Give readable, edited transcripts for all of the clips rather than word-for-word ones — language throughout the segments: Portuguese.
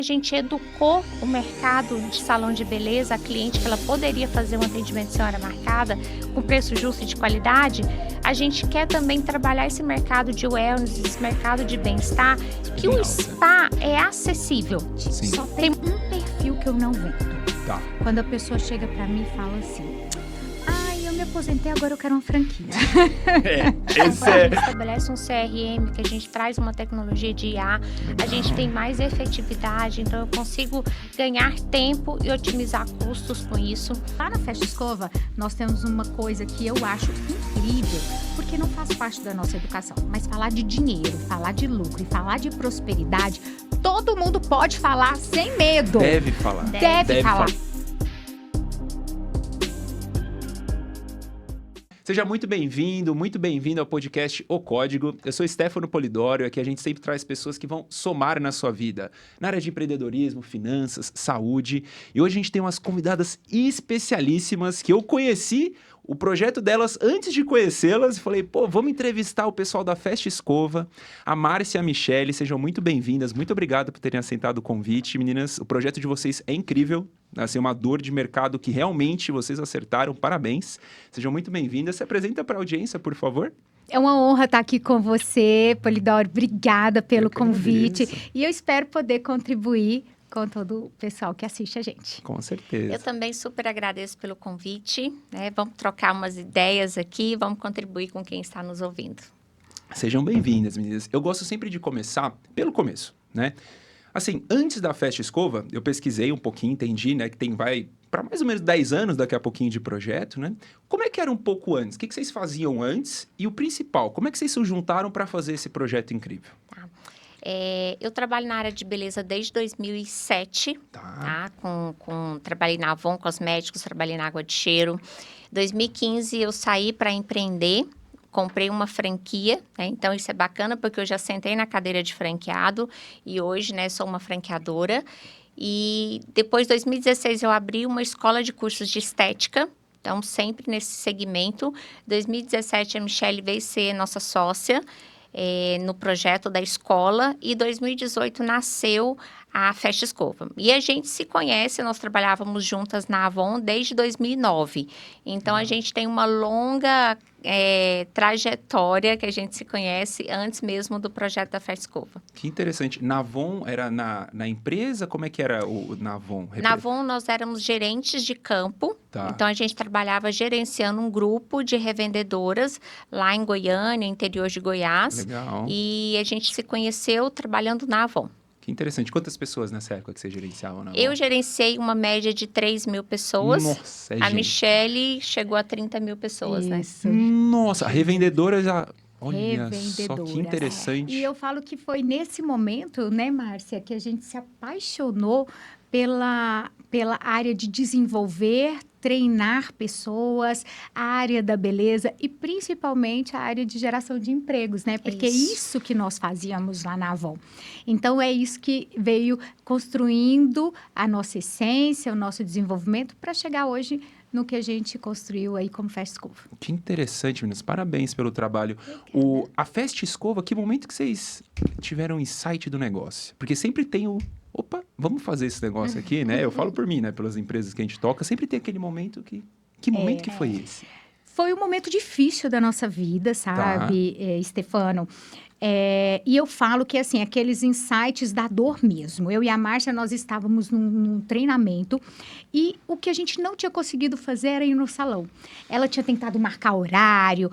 A gente educou o mercado de salão de beleza, a cliente que ela poderia fazer um atendimento sem hora marcada, com preço justo e de qualidade. A gente quer também trabalhar esse mercado de wellness, esse mercado de bem-estar, que o spa é acessível. Sim. Só tem um perfil que eu não vendo. Tá. Quando a pessoa chega pra mim e fala assim: eu me aposentei, agora eu quero uma franquia. Quando a gente estabelece um CRM, que a gente traz uma tecnologia de IA, a gente tem mais efetividade, então eu consigo ganhar tempo e otimizar custos com isso. Lá na Festa Escova, nós temos uma coisa que eu acho incrível, porque não faz parte da nossa educação, mas falar de dinheiro, falar de lucro e falar de prosperidade, todo mundo pode falar sem medo. Deve falar. Deve falar. Seja muito bem-vindo ao podcast O Código. Eu sou Stefano Polidoro e aqui a gente sempre traz pessoas que vão somar na sua vida, na área de empreendedorismo, finanças, saúde. E hoje a gente tem umas convidadas especialíssimas que eu conheci o projeto delas antes de conhecê-las e falei, vamos entrevistar o pessoal da Festa Escova, a Márcia e a Michele, sejam muito bem-vindas, muito obrigado por terem aceitado o convite, meninas, o projeto de vocês é incrível, assim, uma dor de mercado que realmente vocês acertaram, parabéns, sejam muito bem-vindas, se apresenta para a audiência, por favor. É uma honra estar aqui com você, Polidoro, obrigada pelo convite e eu espero poder contribuir com todo o pessoal que assiste a gente. Com certeza. Eu também super agradeço pelo convite, né? Vamos trocar umas ideias aqui, vamos contribuir com quem está nos ouvindo. Sejam bem-vindas, meninas. Eu gosto sempre de começar pelo começo, né? Assim, antes da Festa Escova, eu pesquisei um pouquinho, entendi, né? Que vai para mais ou menos 10 anos daqui a pouquinho de projeto, né? Como é que era um pouco antes? O que vocês faziam antes? E o principal, como é que vocês se juntaram para fazer esse projeto incrível? Tá. Eu trabalho na área de beleza desde 2007, tá? Trabalhei na Avon Cosméticos, trabalhei na Água de Cheiro. Em 2015 eu saí para empreender, comprei uma franquia, né? Então isso é bacana porque eu já sentei na cadeira de franqueado e hoje, né, sou uma franqueadora. E depois, em 2016, eu abri uma escola de cursos de estética, então sempre nesse segmento. Em 2017 a Michele veio ser nossa sócia no projeto da escola e em 2018 nasceu a Festa Escova. E a gente se conhece, nós trabalhávamos juntas na Avon desde 2009. Então, a gente tem uma longa trajetória que a gente se conhece antes mesmo do projeto da Festa Escova. Que interessante. Na Avon era na empresa? Como é que era na Avon? Na Avon nós éramos gerentes de campo. Tá. Então, a gente trabalhava gerenciando um grupo de revendedoras lá em Goiânia, interior de Goiás. Legal. E a gente se conheceu trabalhando na Avon. Que interessante. Quantas pessoas nessa época que você gerenciava na Avon? Eu gerenciei uma média de 3 mil pessoas. Nossa, A Michele chegou a 30 mil pessoas, Isso. né? Nossa, a revendedora já... Olha só que Revendedoras. interessante. E eu falo que foi nesse momento, né, Márcia, que a gente se apaixonou pela área de desenvolver, treinar pessoas, a área da beleza e principalmente a área de geração de empregos, né? Porque é isso que nós fazíamos lá na Avon. Então, é isso que veio construindo a nossa essência, o nosso desenvolvimento para chegar hoje no que a gente construiu aí como Festa Escova. Que interessante, meninas. Parabéns pelo trabalho. A Festa Escova, que momento que vocês tiveram insight do negócio? Porque sempre tem opa, vamos fazer esse negócio aqui, né? Eu falo por mim, né? Pelas empresas que a gente toca, sempre tem aquele momento que... Que momento que foi esse? Foi um momento difícil da nossa vida, sabe, Stefano? E eu falo que, assim, aqueles insights da dor mesmo. Eu e a Márcia, nós estávamos num treinamento e o que a gente não tinha conseguido fazer era ir no salão. Ela tinha tentado marcar horário,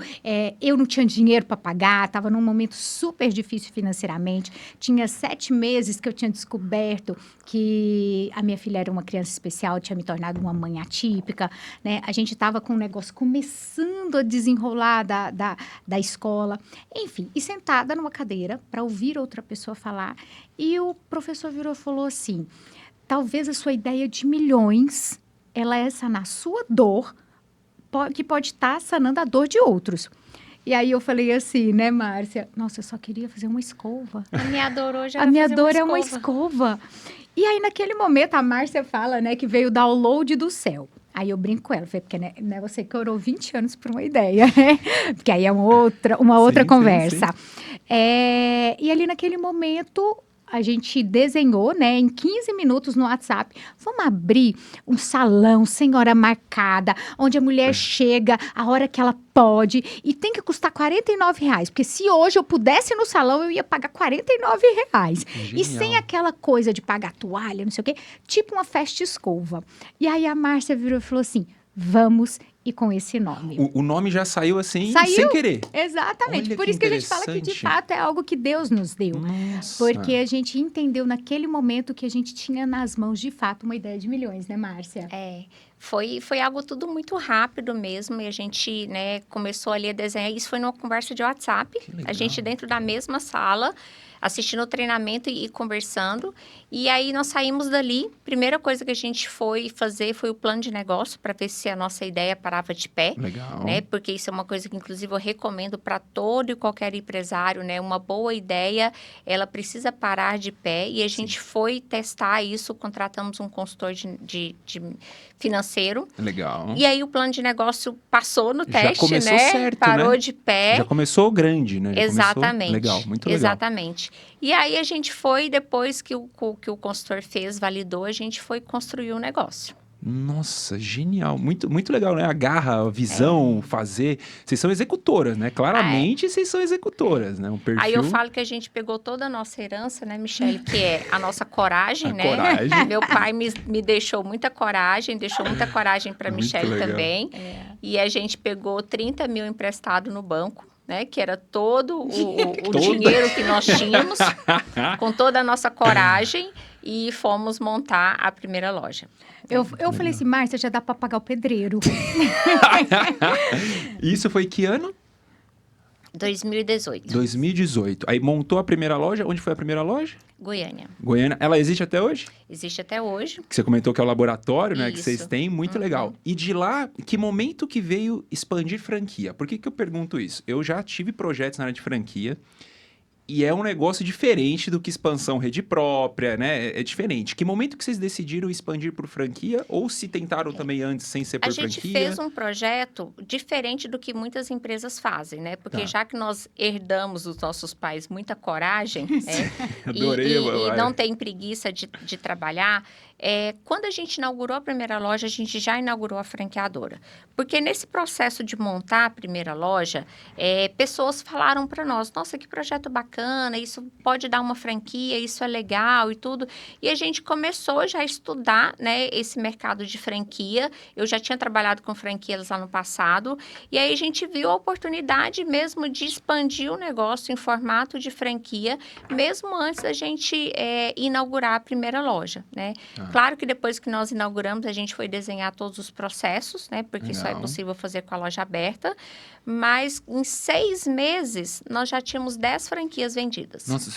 eu não tinha dinheiro para pagar, estava num momento super difícil financeiramente. Tinha 7 meses que eu tinha descoberto que a minha filha era uma criança especial, tinha me tornado uma mãe atípica, né? A gente estava com um negócio começando a desenrolar da escola. Enfim, e sentada numa cadeira para ouvir outra pessoa falar. E o professor virou e falou assim, talvez a sua ideia de milhões, ela é sanar a sua dor, que pode estar sanando a dor de outros. E aí eu falei assim, né, Márcia? Nossa, eu só queria fazer uma escova. A minha dor hoje A minha dor é uma escova. E aí, naquele momento, a Márcia fala, né, que veio o download do céu. Aí eu brinco com ela, falei, porque né, você que orou 20 anos por uma ideia, né? Porque aí é uma outra conversa. Sim. E ali naquele momento, a gente desenhou, né, em 15 minutos no WhatsApp. Vamos abrir um salão sem hora marcada, onde a mulher chega a hora que ela pode e tem que custar R$ 49. Porque se hoje eu pudesse ir no salão, eu ia pagar R$ 49. E sem aquela coisa de pagar toalha, não sei o quê, tipo uma festa escova. E aí a Márcia virou e falou assim, vamos e com esse nome. O nome já saiu assim, sem querer. Exatamente. Olha Por que isso que a gente fala que, de fato, é algo que Deus nos deu. Nossa. Porque a gente entendeu naquele momento que a gente tinha nas mãos, de fato, uma ideia de milhões, né, Márcia? Foi algo tudo muito rápido mesmo. E a gente, né, começou ali a desenhar. Isso foi numa conversa de WhatsApp. A gente dentro da mesma sala, assistindo o treinamento e conversando. E aí, nós saímos dali. Primeira coisa que a gente foi fazer foi o plano de negócio, para ver se a nossa ideia parava de pé. Legal. Né? Porque isso é uma coisa que, inclusive, eu recomendo para todo e qualquer empresário, né? Uma boa ideia, ela precisa parar de pé. E a gente foi testar isso, contratamos um consultor de financeiro. Legal. E aí, o plano de negócio passou no teste, já começou né? certo, Parou né? de pé. Já começou grande, né? Já Exatamente. Começou... Legal, muito legal. Exatamente. E aí, a gente foi, depois que o consultor fez, validou, a gente foi construir o negócio. Nossa, genial. Muito, muito legal, né? A garra, a visão, fazer. Vocês são executoras, né? Claramente, vocês são executoras, né? Um perfil... Aí eu falo que a gente pegou toda a nossa herança, né, Michele? Que é a nossa coragem, né? Coragem. Meu pai me deixou muita coragem para Michele também. E a gente pegou 30 mil emprestado no banco. Né, que era todo o dinheiro que nós tínhamos, com toda a nossa coragem, e fomos montar a primeira loja. Eu falei assim, Márcia, já dá para pagar o pedreiro. Isso foi que ano? 2018. 2018. Aí montou a primeira loja. Onde foi a primeira loja? Goiânia. Goiânia. Ela existe até hoje? Existe até hoje. Que você comentou que é o laboratório, né? Que Isso. vocês têm. Muito legal. E de lá, que momento que veio expandir franquia? Por que eu pergunto isso? Eu já tive projetos na área de franquia. E é um negócio diferente do que expansão rede própria, né? É diferente. Que momento que vocês decidiram expandir por franquia? Ou se tentaram também antes sem ser por franquia? A gente fez um projeto diferente do que muitas empresas fazem, né? Porque já que nós herdamos dos nossos pais muita coragem, Adorei, e não tem preguiça de trabalhar, quando a gente inaugurou a primeira loja, a gente já inaugurou a franqueadora. Porque nesse processo de montar a primeira loja, pessoas falaram para nós, nossa, que projeto bacana, isso pode dar uma franquia, isso é legal e tudo. E a gente começou já a estudar, né, esse mercado de franquia. Eu já tinha trabalhado com franquias lá no passado. E aí a gente viu a oportunidade mesmo de expandir o negócio em formato de franquia, mesmo antes da gente inaugurar a primeira loja, né? Claro que depois que nós inauguramos, a gente foi desenhar todos os processos, né? Porque só é possível fazer com a loja aberta. Mas em 6 meses, nós já tínhamos 10 franquias vendidas. Nossa,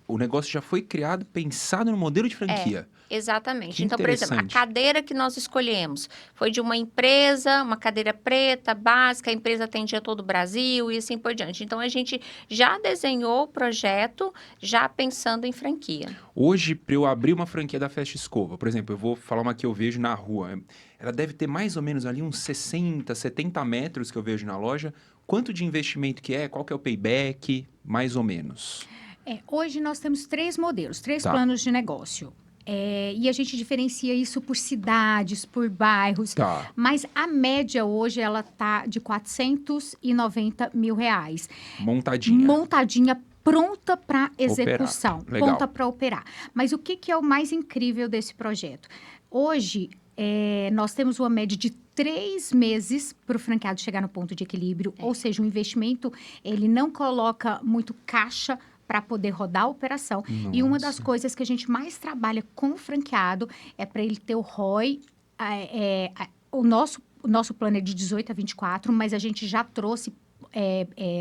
o negócio já foi criado, pensado no modelo de franquia. Exatamente. Que então, por exemplo, a cadeira que nós escolhemos foi de uma empresa, uma cadeira preta, básica, a empresa atendia todo o Brasil e assim por diante. Então, a gente já desenhou o projeto, já pensando em franquia. Hoje, para eu abrir uma franquia da Festa Escova, por exemplo, eu vou falar uma que eu vejo na rua. Ela deve ter mais ou menos ali uns 60, 70 metros que eu vejo na loja. Quanto de investimento que é? Qual que é o payback? Mais ou menos. Hoje nós temos 3 modelos, 3 planos de negócio. E a gente diferencia isso por cidades, por bairros. Mas a média hoje, ela tá de R$490 mil. Montadinha. Montadinha, pronta para execução. Legal. Pronta para operar. Mas o que é o mais incrível desse projeto? Hoje, nós temos uma média de 3 meses para o franqueado chegar no ponto de equilíbrio. Ou seja, o investimento, ele não coloca muito caixa para poder rodar a operação. Nossa. E uma das coisas que a gente mais trabalha com o franqueado é para ele ter o ROI. O nosso plano é de 18 a 24, mas a gente já trouxe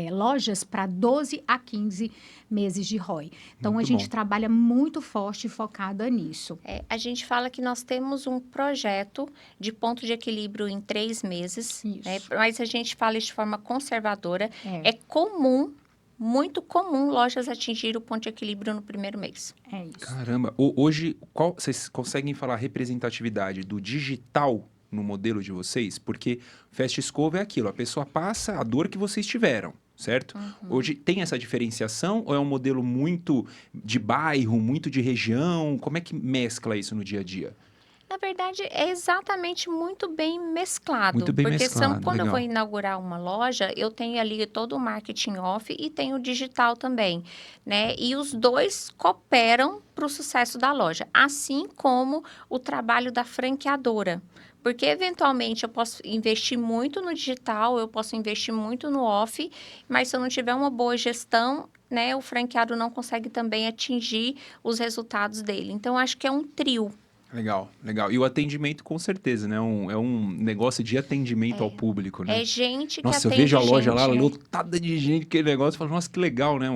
lojas para 12 a 15 meses de ROI. Então, Muito a gente bom. trabalha muito forte e focada nisso. A gente fala que nós temos um projeto de ponto de equilíbrio em 3 meses, né? Mas a gente fala isso de forma conservadora. É comum, muito comum, lojas atingir o ponto de equilíbrio no primeiro mês. É isso. Caramba. Hoje, vocês conseguem falar a representatividade do digital no modelo de vocês? Porque Festa Escova é aquilo, a pessoa passa a dor que vocês tiveram. certo? Hoje tem essa diferenciação ou é um modelo muito de bairro, muito de região? Como é que mescla isso no dia a dia? Na verdade, é exatamente muito bem mesclado. Muito bem porque mesclado, quando eu legal. vou inaugurar uma loja, eu tenho ali todo o marketing off e tenho o digital também, né? E os dois cooperam para o sucesso da loja, assim como o trabalho da franqueadora. Porque, eventualmente, eu posso investir muito no digital, eu posso investir muito no off, mas se eu não tiver uma boa gestão, né, o franqueado não consegue também atingir os resultados dele. Então, acho que é um trio. Legal, legal. E o atendimento, com certeza, né? É um negócio de atendimento ao público, né? É gente que Nossa, eu atende vejo a loja gente, lá, né? lotada de gente, aquele negócio, eu falo, nossa, que legal, né?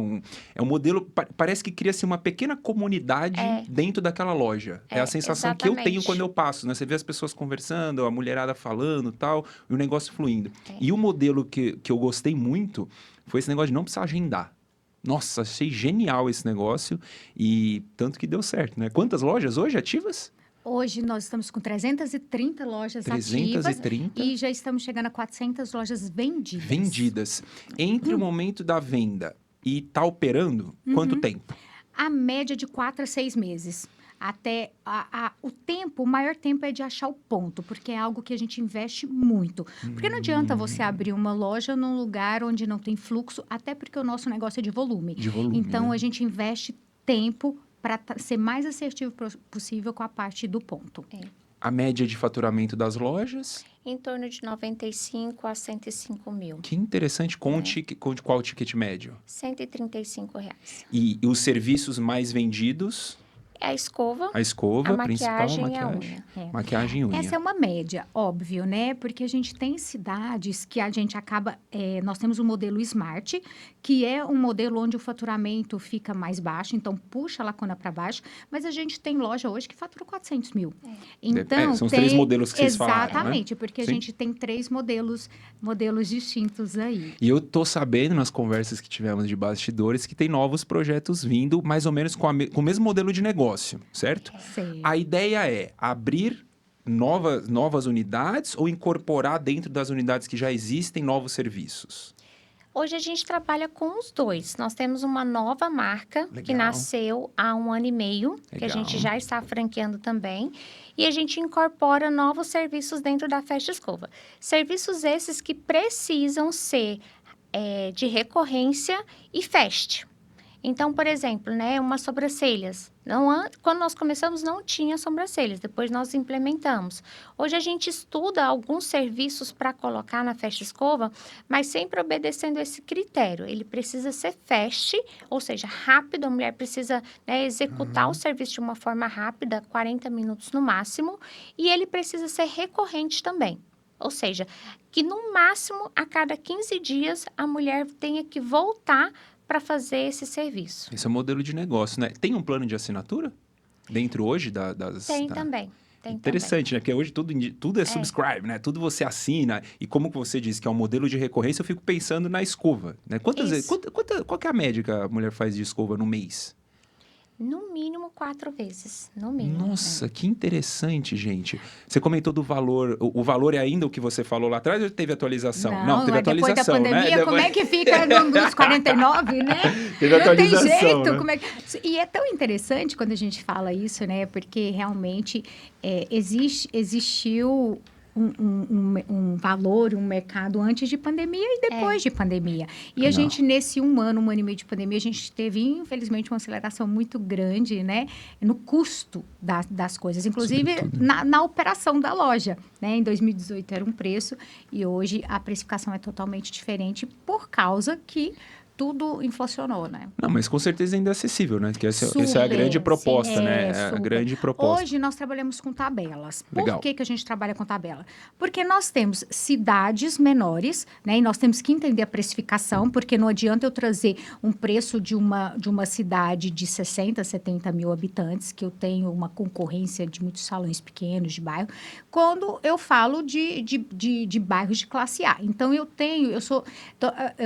É um modelo, parece que cria-se uma pequena comunidade dentro daquela loja. É a sensação que eu tenho exatamente. quando eu passo, né? Você vê as pessoas conversando, a mulherada falando e tal, e o negócio fluindo. E o modelo que eu gostei muito foi esse negócio de não precisar agendar. Nossa, achei genial esse negócio e tanto que deu certo, né? Quantas lojas hoje ativas? Hoje nós estamos com 330 lojas 330. ativas e já estamos chegando a 400 lojas vendidas. Vendidas. Entre o momento da venda e tá operando, quanto tempo? A média de 4 a 6 meses. Até o maior tempo é de achar o ponto, porque é algo que a gente investe muito. Porque não adianta você abrir uma loja num lugar onde não tem fluxo, até porque o nosso negócio é de volume. De volume, Então, né? a gente investe tempo para ser mais assertivo possível com a parte do ponto. A média de faturamento das lojas? Em torno de 95 a 105 mil. Que interessante. Com qual o ticket médio? R$ 135. E os serviços mais vendidos? É a escova, A escova, a principal, maquiagem e a maquiagem. unha. Maquiagem e unha. Essa é uma média, óbvio, né? Porque a gente tem cidades que a gente acaba... nós temos o modelo Smart, que é um modelo onde o faturamento fica mais baixo, então puxa a lacuna para baixo, mas a gente tem loja hoje que fatura 400 mil. Então, são os 3 modelos que vocês falaram, né? Exatamente, porque Sim. a gente tem 3 modelos distintos aí. E eu tô sabendo nas conversas que tivemos de bastidores que tem novos projetos vindo mais ou menos com o mesmo modelo de negócio, certo? Sei. A ideia é abrir novas unidades ou incorporar dentro das unidades que já existem novos serviços? Hoje a gente trabalha com os dois. Nós temos uma nova marca que Legal. nasceu há 1 ano e meio, que a Legal. gente já está franqueando também. E a gente incorpora novos serviços dentro da Festa Escova. Serviços esses que precisam ser de recorrência e fast. Então, por exemplo, né, umas sobrancelhas. Quando nós começamos, não tinha sobrancelhas. Depois, nós implementamos. Hoje, a gente estuda alguns serviços para colocar na Festa Escova, mas sempre obedecendo esse critério. Ele precisa ser fast, ou seja, rápido. A mulher precisa, né, executar o serviço de uma forma rápida, 40 minutos no máximo. E ele precisa ser recorrente também. Ou seja, que no máximo, a cada 15 dias, a mulher tenha que voltar para fazer esse serviço. Esse é o modelo de negócio, né? Tem um plano de assinatura dentro hoje das... Tem também. Interessante, né? Porque hoje tudo é subscribe, né? Tudo você assina. E como você disse que é um modelo de recorrência, eu fico pensando na escova, né? Quantas vezes, qual que é a média que a mulher faz de escova no mês? No mínimo 4 vezes, no mínimo. Nossa, que interessante, gente. Você comentou do valor. O valor é ainda o que você falou lá atrás ou teve atualização? Não, teve atualização, depois da pandemia, né? como é que fica nos 49, né? Teve Não tem atualização, jeito. né? Como é que... E é tão interessante quando a gente fala isso, né? Porque realmente existiu um valor, um mercado antes de pandemia e depois de pandemia. E a gente, nesse 1 ano e meio de pandemia, a gente teve, infelizmente, uma aceleração muito grande, né? No custo das coisas. Inclusive, na operação da loja, né? Em 2018 era um preço e hoje a precificação é totalmente diferente por causa que tudo inflacionou, né? Não, mas com certeza ainda é acessível, né? Que essa é a grande proposta, né? É a super. grande proposta. Hoje nós trabalhamos com tabelas. Legal. Por que a gente trabalha com tabela? Porque nós temos cidades menores, né? E nós temos que entender a precificação, porque não adianta eu trazer um preço de uma cidade de 60, 70 mil habitantes, que eu tenho uma concorrência de muitos salões pequenos de bairro, quando eu falo de bairros de classe A. Então,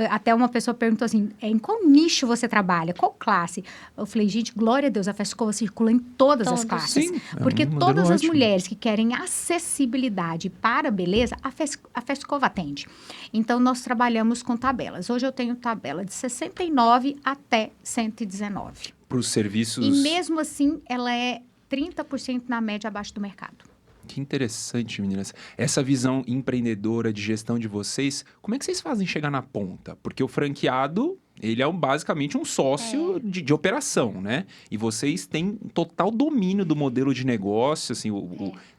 até uma pessoa perguntou assim, em qual nicho você trabalha? Qual classe? Eu falei, gente, glória a Deus, a Fescova circula em todas as classes. Sim, Porque modelo todas as ótimo. mulheres que querem acessibilidade para a beleza, a Fescova atende. Então, nós trabalhamos com tabelas. Hoje eu tenho tabela de 69 até 119. Para os serviços... E mesmo assim, ela é 30% na média abaixo do mercado. Que interessante, meninas. Essa visão empreendedora de gestão de vocês, como é que vocês fazem chegar na ponta? Porque o franqueado, ele é basicamente um sócio de operação, né? E vocês têm total domínio do modelo de negócio, assim,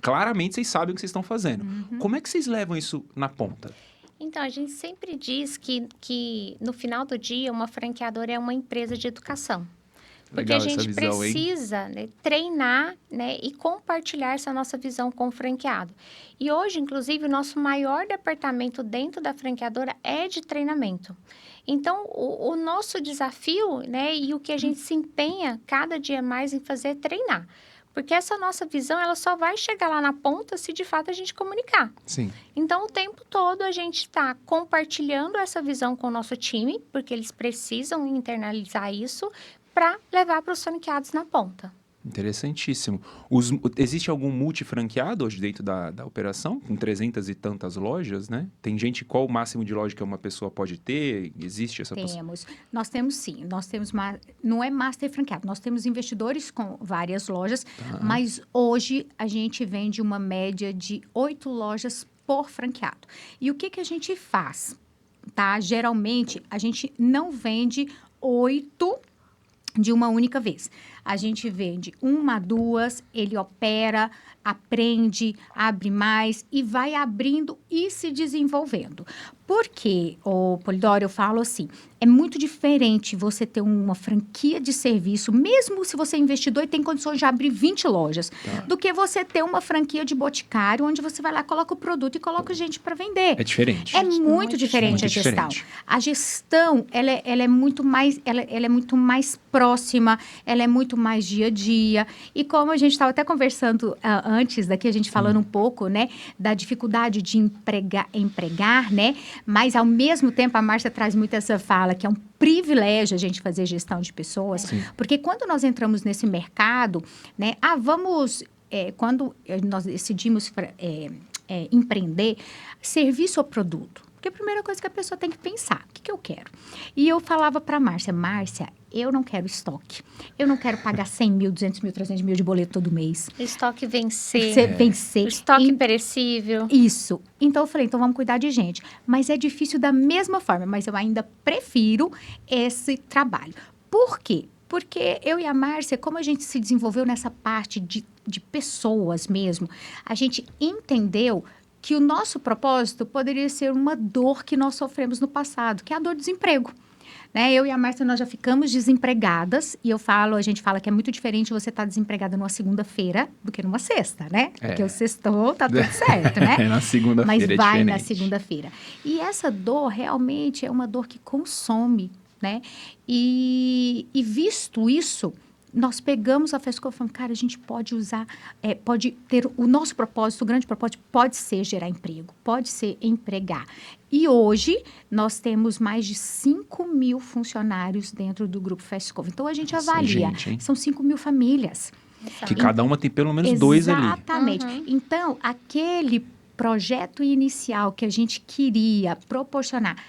claramente vocês sabem o que vocês estão fazendo. Como é que vocês levam isso na ponta? Então, a gente sempre diz que no final do dia, uma franqueadora é uma empresa de educação. Porque Legal a gente essa visão, precisa, né, treinar, né, e compartilhar essa nossa visão com o franqueado. E hoje, inclusive, o nosso maior departamento dentro da franqueadora é de treinamento. Então, o nosso desafio, né, e o que a gente se empenha cada dia mais em fazer é treinar. Porque essa nossa visão, ela só vai chegar lá na ponta se de fato a gente comunicar. Sim. Então, o tempo todo a gente está compartilhando essa visão com o nosso time, porque eles precisam internalizar isso para levar para os franqueados na ponta. Interessantíssimo. Existe algum multifranqueado hoje dentro da operação? Com 300 e tantas lojas, né? Tem gente, qual o máximo de loja que uma pessoa pode ter? Existe essa possibilidade? Nós temos sim. Nós temos, não é master franqueado, nós temos investidores com várias lojas, mas hoje a gente vende uma média de 8 lojas por franqueado. E o que a gente faz? Tá? Geralmente, a gente não vende 8 de uma única vez. A gente vende 1, 2, ele opera, aprende, abre mais e vai abrindo e se desenvolvendo. Porque, Polidoro, eu falo assim, é muito diferente você ter uma franquia de serviço, mesmo se você é investidor e tem condições de abrir 20 lojas, do que você ter uma franquia de boticário, onde você vai lá, coloca o produto e coloca gente para vender. É diferente. É muito diferente a gestão. A gestão, ela é muito mais, ela é muito mais próxima, ela é muito mais dia a dia. E como a gente estava até conversando antes daqui, a gente falando um pouco, né, da dificuldade de empregar, né? Mas, ao mesmo tempo, a Márcia traz muito essa fala, que é um privilégio a gente fazer gestão de pessoas. Sim. Porque quando nós entramos nesse mercado, né? Quando nós decidimos empreender, serviço ou produto? Porque a primeira coisa que a pessoa tem que pensar, o que eu quero? E eu falava para a Márcia, eu não quero estoque. Eu não quero pagar 100 mil, 200 mil, 300 mil de boleto todo mês. Estoque vencer. Vencer. Estoque perecível. Isso. Então, eu falei, então vamos cuidar de gente. Mas é difícil da mesma forma, mas eu ainda prefiro esse trabalho. Por quê? Porque eu e a Márcia, como a gente se desenvolveu nessa parte de pessoas mesmo, a gente entendeu que o nosso propósito poderia ser uma dor que nós sofremos no passado, que é a dor do desemprego. Né? Eu e a Márcia, nós já ficamos desempregadas, e a gente fala que é muito diferente você estar desempregada numa segunda-feira do que numa sexta, né? Porque o sextou, tá tudo certo, né? Na segunda-feira Mas vai na diferente. segunda-feira. E essa dor realmente é uma dor que consome, né? E visto isso, nós pegamos a Fescova e falamos, cara, a gente pode usar, pode ter o nosso propósito, o grande propósito pode ser gerar emprego, pode ser empregar. E hoje, nós temos mais de 5 mil funcionários dentro do Grupo Fescova. Então, a gente avalia, são 5 mil famílias. Que cada uma tem pelo menos 2 ali. Exatamente. Então, aquele projeto inicial que a gente queria proporcionar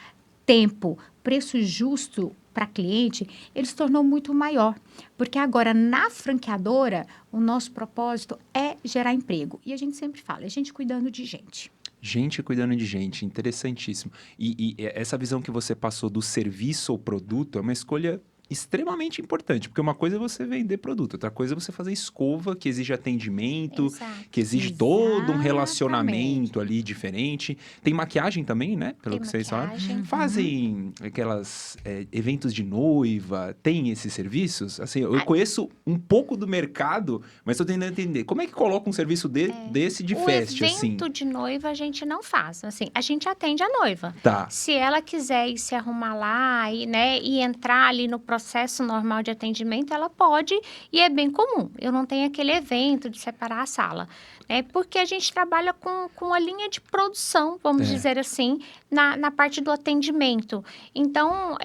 tempo, preço justo para cliente, ele se tornou muito maior. Porque agora, na franqueadora, o nosso propósito é gerar emprego. E a gente sempre fala, é gente cuidando de gente. Gente cuidando de gente, interessantíssimo. E essa visão que você passou do serviço ou produto é uma escolha extremamente importante, porque uma coisa é você vender produto, outra coisa é você fazer escova, que exige atendimento, que exige todo um relacionamento ali diferente. Tem maquiagem também, né? Pelo que vocês falaram. Fazem aquelas eventos de noiva, tem esses serviços? Assim, eu conheço um pouco do mercado, mas estou tentando entender. Como é que coloca um serviço desse de festa, assim? O evento de noiva a gente não faz, assim, a gente atende a noiva. Tá. Se ela quiser ir se arrumar lá e entrar ali no processo normal de atendimento, ela pode, e é bem comum. Eu não tenho aquele evento de separar a sala, né? Porque a gente trabalha com a linha de produção, vamos dizer assim, na parte do atendimento. Então,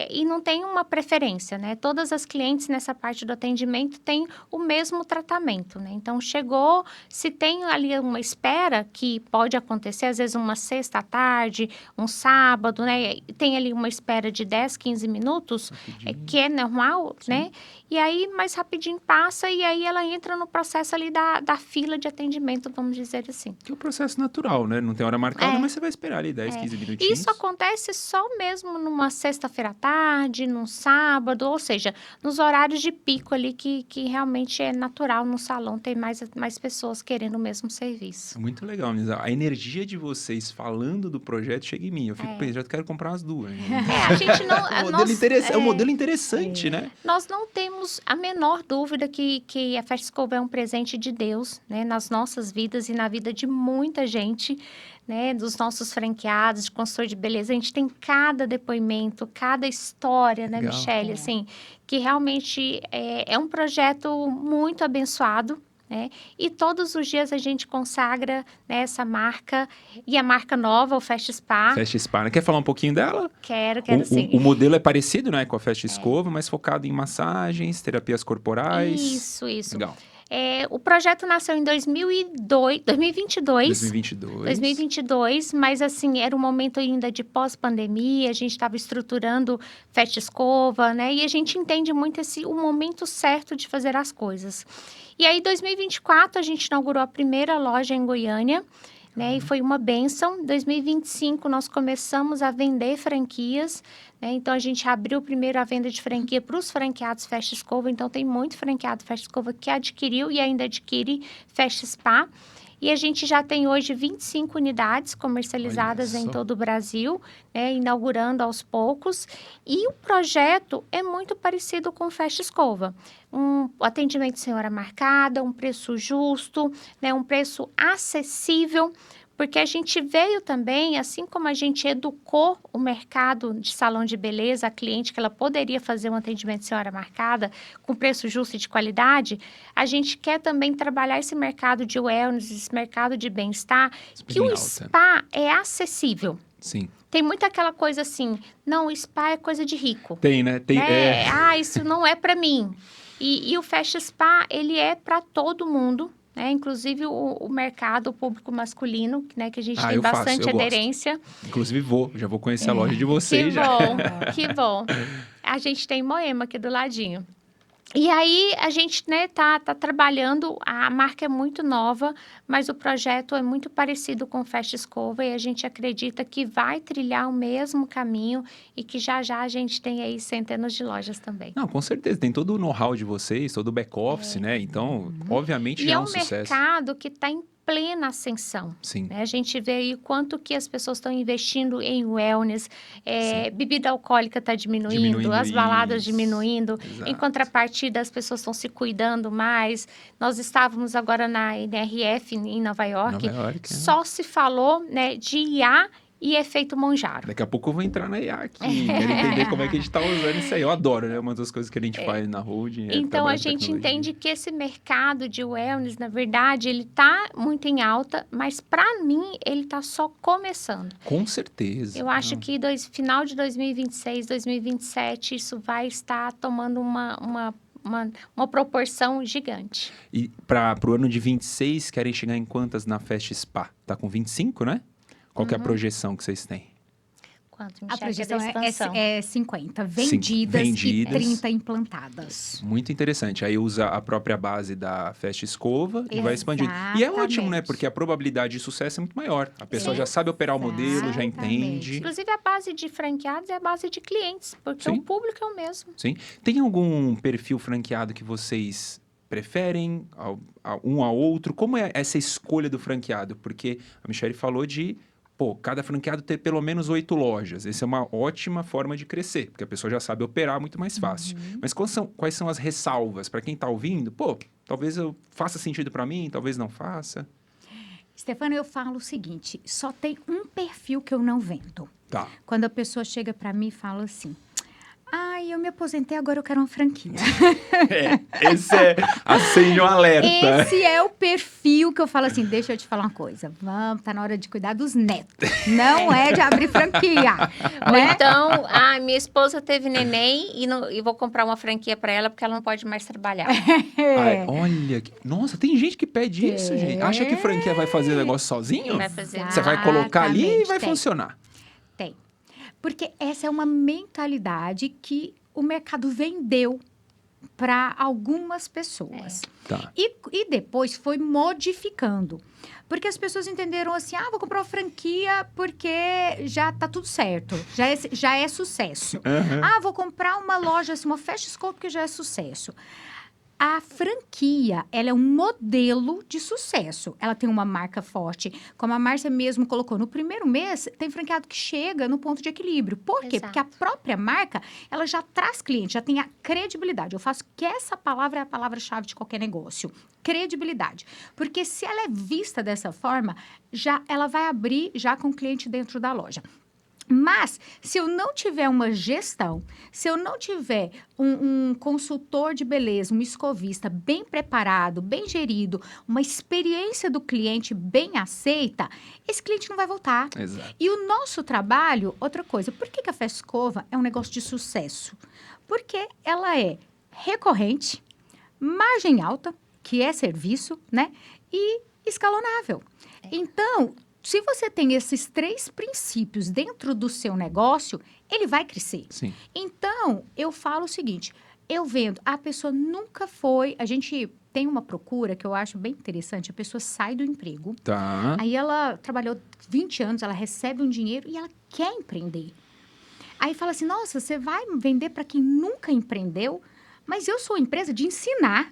e não tem uma preferência, né? Todas as clientes nessa parte do atendimento têm o mesmo tratamento, né? Então, chegou, se tem ali uma espera que pode acontecer, às vezes uma sexta à tarde, um sábado, né? Tem ali uma espera de 10, 15 minutos, que é normal, Sim. né? E aí, mais rapidinho passa e aí ela entra no processo ali da fila de atendimento, vamos dizer assim. Que é o processo natural, né? Não tem hora marcada, É. mas você vai esperar ali 10, 15 minutinhos. Isso acontece só mesmo numa sexta-feira à tarde, num sábado, ou seja, nos horários de pico ali que realmente é natural no salão ter mais pessoas querendo o mesmo serviço. É muito legal, Nisa. A energia de vocês falando do projeto chega em mim. Eu fico pensando, já quero comprar as duas. A gente não... É um modelo interessante, né? Nós não temos a menor dúvida que a Festa Escova é um presente de Deus, né? Nas nossas vidas e na vida de muita gente, né? Dos nossos franqueados, de consultor de beleza. A gente tem cada depoimento, cada história, né, Legal. Michele? Assim, que realmente é um projeto muito abençoado, né? E todos os dias a gente consagra, né, essa marca e a marca nova, o Festa Spa. Festa Spa, né? Quer falar um pouquinho dela? Quero sim. O modelo é parecido, né, com a Festa Escova, mas focado em massagens, terapias corporais. Isso. Legal. O projeto nasceu em 2022, mas assim, era um momento ainda de pós-pandemia, a gente estava estruturando Festa Escova, né? E a gente entende muito o momento certo de fazer as coisas. E aí, em 2024, a gente inaugurou a primeira loja em Goiânia, né? E foi uma bênção. Em 2025, nós começamos a vender franquias, né? Então, a gente abriu primeiro a venda de franquia para os franqueados Festa Escova. Então, tem muito franqueado Festa Escova que adquiriu e ainda adquire Festa Spa. E a gente já tem hoje 25 unidades comercializadas em todo o Brasil, né, inaugurando aos poucos. E o projeto é muito parecido com o Festa Escova. Um atendimento sem hora marcada, um preço justo, né, um preço acessível, porque a gente veio também, assim como a gente educou o mercado de salão de beleza, a cliente que ela poderia fazer um atendimento sem hora marcada, com preço justo e de qualidade, a gente quer também trabalhar esse mercado de wellness, esse mercado de bem-estar, que o spa é acessível. Sim. Tem muito aquela coisa assim, não, o spa é coisa de rico. Tem, né? Isso não é para mim. E o Festa Spa, ele é para todo mundo. Inclusive o mercado, o público masculino, né, que a gente tem bastante aderência. Gosto. Inclusive já vou conhecer a loja de vocês. Que bom. A gente tem Moema aqui do ladinho. E aí, a gente, né, tá trabalhando, a marca é muito nova, mas o projeto é muito parecido com o Festa Escova e a gente acredita que vai trilhar o mesmo caminho e que já a gente tem aí centenas de lojas também. Não, com certeza, tem todo o know-how de vocês, todo o back-office, né? Então, obviamente, já é um sucesso. E é um mercado que está em plena ascensão. Sim. A gente vê aí o quanto que as pessoas estão investindo em wellness, bebida alcoólica está diminuindo, as baladas diminuindo, em contrapartida as pessoas estão se cuidando mais. Nós estávamos agora na NRF em Nova York, só se falou, né, de IA e efeito Monjaro. Daqui a pouco eu vou entrar na IA aqui, quero entender como é que a gente está usando isso aí. Eu adoro, né? Uma das coisas que a gente faz na holding. Então, a gente entende que esse mercado de wellness, na verdade, ele está muito em alta, mas para mim, ele está só começando. Com certeza. Eu acho que final de 2026, 2027, isso vai estar tomando uma proporção gigante. E para o ano de 26, querem chegar em quantas na Festa Spa? Tá com 25, né? Qual que é a projeção que vocês têm? Quanto, a projeção é 50 vendidas e 30 implantadas. Muito interessante. Aí usa a própria base da Festa Escova e vai expandindo. E é ótimo, né? Porque a probabilidade de sucesso é muito maior. A pessoa já sabe operar o modelo, já entende. Inclusive, a base de franqueados é a base de clientes, porque o público é o mesmo. Sim. Tem algum perfil franqueado que vocês preferem um ao outro? Como é essa escolha do franqueado? Porque a Michele falou de cada franqueado ter pelo menos 8 lojas. Essa é uma ótima forma de crescer, porque a pessoa já sabe operar muito mais fácil. Mas quais são as ressalvas? Para quem está ouvindo, talvez faça sentido para mim, talvez não faça. Stefano, eu falo o seguinte, só tem um perfil que eu não vendo. Tá. Quando a pessoa chega para mim e fala assim, Ai, eu me aposentei, agora eu quero uma franquia. Esse acende um alerta. Esse é o perfil que eu falo assim, deixa eu te falar uma coisa. Vamos, tá na hora de cuidar dos netos. Não é de abrir franquia. Ou Né? então, minha esposa teve neném e vou comprar uma franquia para ela porque ela não pode mais trabalhar. Ai, olha, nossa, tem gente que pede isso, gente. Acha que franquia vai fazer o negócio sozinho? Vai fazer. Você vai colocar ali e vai Exatamente, tem. funcionar. Tem. Porque essa é uma mentalidade que o mercado vendeu para algumas pessoas. Tá. E depois foi modificando. Porque as pessoas entenderam assim, vou comprar uma franquia porque já tá tudo certo, já é sucesso. Uhum. Vou comprar uma loja, assim, uma Fast Scope porque já é sucesso. A franquia, ela é um modelo de sucesso. Ela tem uma marca forte. Como a Márcia mesmo colocou, no primeiro mês, tem franqueado que chega no ponto de equilíbrio. Por quê? Exato. Porque a própria marca, ela já traz cliente, já tem a credibilidade. Eu faço que essa palavra é a palavra-chave de qualquer negócio. Credibilidade. Porque se ela é vista dessa forma, ela vai abrir já com o cliente dentro da loja. Mas, se eu não tiver uma gestão, se eu não tiver um consultor de beleza, um escovista bem preparado, bem gerido, uma experiência do cliente bem aceita, esse cliente não vai voltar. Exato. E o nosso trabalho, outra coisa, por que a Festa Escova é um negócio de sucesso? Porque ela é recorrente, margem alta, que é serviço, né? E escalonável. Então, se você tem esses 3 princípios dentro do seu negócio, ele vai crescer. Sim. Então, eu falo o seguinte, eu vendo, a pessoa nunca foi... A gente tem uma procura que eu acho bem interessante, a pessoa sai do emprego, Tá. aí ela trabalhou 20 anos, ela recebe um dinheiro e ela quer empreender. Aí fala assim, nossa, você vai vender para quem nunca empreendeu? Mas eu sou empresa de ensinar.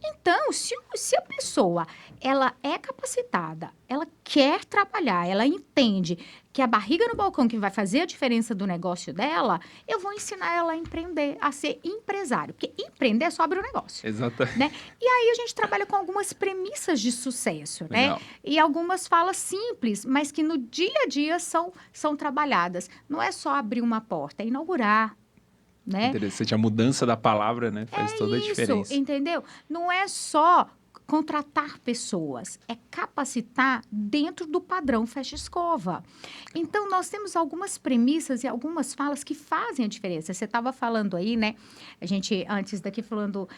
Então, se a pessoa, ela é capacitada, ela quer trabalhar, ela entende que a barriga no balcão que vai fazer a diferença do negócio dela, eu vou ensinar ela a empreender, a ser empresário. Porque empreender é só abrir um negócio. Exatamente. Né? E aí, a gente trabalha com algumas premissas de sucesso, Legal. né? E algumas falas simples, mas que no dia a dia são trabalhadas. Não é só abrir uma porta, é inaugurar. Né? Interessante, a mudança da palavra, né? Faz toda a diferença. Entendeu? Não é só contratar pessoas, é capacitar dentro do padrão Festa Escova. Então, nós temos algumas premissas e algumas falas que fazem a diferença. Você estava falando aí, né? A gente, antes daqui, falando...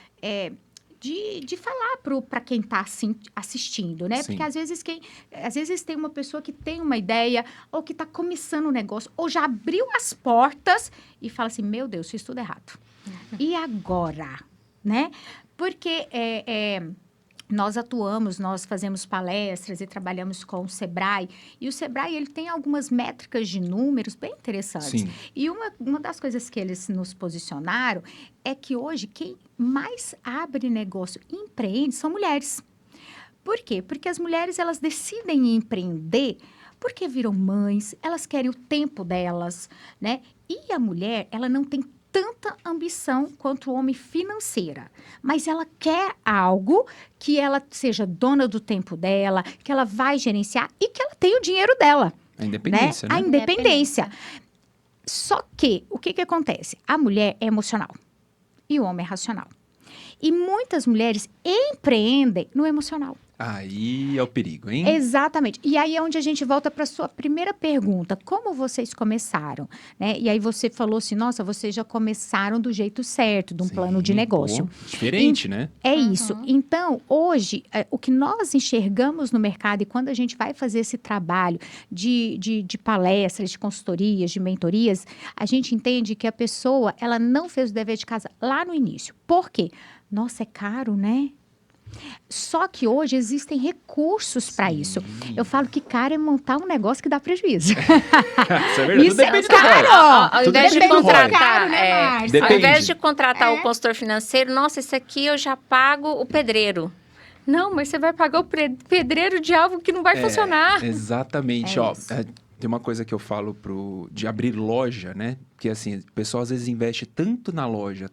De falar para quem está assistindo, né? Sim. Porque às vezes tem uma pessoa que tem uma ideia, ou que está começando um negócio, ou já abriu as portas e fala assim, meu Deus, fiz tudo errado. E agora? Né? Porque nós fazemos palestras e trabalhamos com o Sebrae. E o Sebrae, ele tem algumas métricas de números bem interessantes. Sim. E uma das coisas que eles nos posicionaram é que hoje quem mais abre negócio e empreende são mulheres. Por quê? Porque as mulheres, elas decidem empreender porque viram mães, elas querem o tempo delas, né? E a mulher, ela não tem tanta ambição quanto o homem financeira, mas ela quer algo que ela seja dona do tempo dela, que ela vai gerenciar e que ela tenha o dinheiro dela. A independência, né? A independência. Só que, o que acontece? A mulher é emocional e o homem é racional. E muitas mulheres empreendem no emocional. Aí é o perigo, hein? Exatamente. E aí é onde a gente volta para a sua primeira pergunta. Como vocês começaram? Né? E aí você falou assim, nossa, vocês já começaram do jeito certo, de um plano de negócio. Pô, diferente, né? É isso. Então, hoje, o que nós enxergamos no mercado e quando a gente vai fazer esse trabalho de palestras, de consultorias, de mentorias, a gente entende que a pessoa, ela não fez o dever de casa lá no início. Por quê? Nossa, é caro, né? Só que hoje existem recursos para isso. Eu falo que caro é montar um negócio que dá prejuízo. Isso é verdade. Isso Tudo é depende do caro. ROI. Ao Tudo invés de depende do ROI. contratar, Márcia? ao invés de contratar o consultor financeiro, nossa, esse aqui eu já pago o pedreiro. Não, mas você vai pagar o pedreiro de algo que não vai funcionar. Exatamente. É Ó, isso. tem uma coisa que eu falo de abrir loja, né? Porque assim, o pessoal às vezes investe tanto na loja,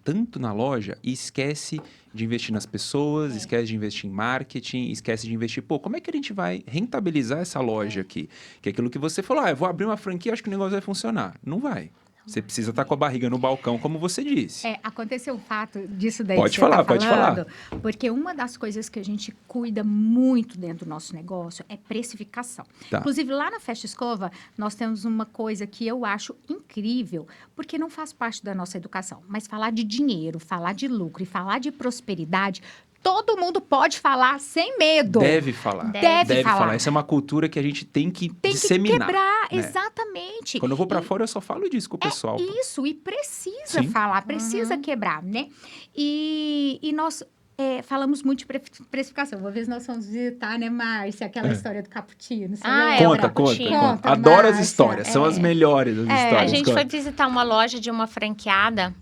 e esquece de investir nas pessoas, esquece de investir em marketing, esquece de investir, como é que a gente vai rentabilizar essa loja aqui? Que é aquilo que você falou, eu vou abrir uma franquia, acho que o negócio vai funcionar. Não vai. Você precisa estar com a barriga no balcão, como você disse. Aconteceu um fato disso daí Pode que falar, você tá pode falando, falar. porque uma das coisas que a gente cuida muito dentro do nosso negócio é precificação. Tá. Inclusive, lá na Festa Escova, nós temos uma coisa que eu acho incrível, porque não faz parte da nossa educação, mas falar de dinheiro, falar de lucro e falar de prosperidade, todo mundo pode falar sem medo. Deve falar. Deve falar. Essa é uma cultura que a gente tem que Tem que disseminar. quebrar, né? exatamente. Quando eu vou pra fora, eu só falo disso com o pessoal. Isso, e precisa Sim. falar, precisa quebrar, né? E nós falamos muito de precificação. Uma vez nós fomos visitar, né, Márcia, aquela história do cappuccino. Você lembra? Conta. Adoro as Márcia. histórias, são as melhores as histórias. A gente foi visitar uma loja de uma franqueada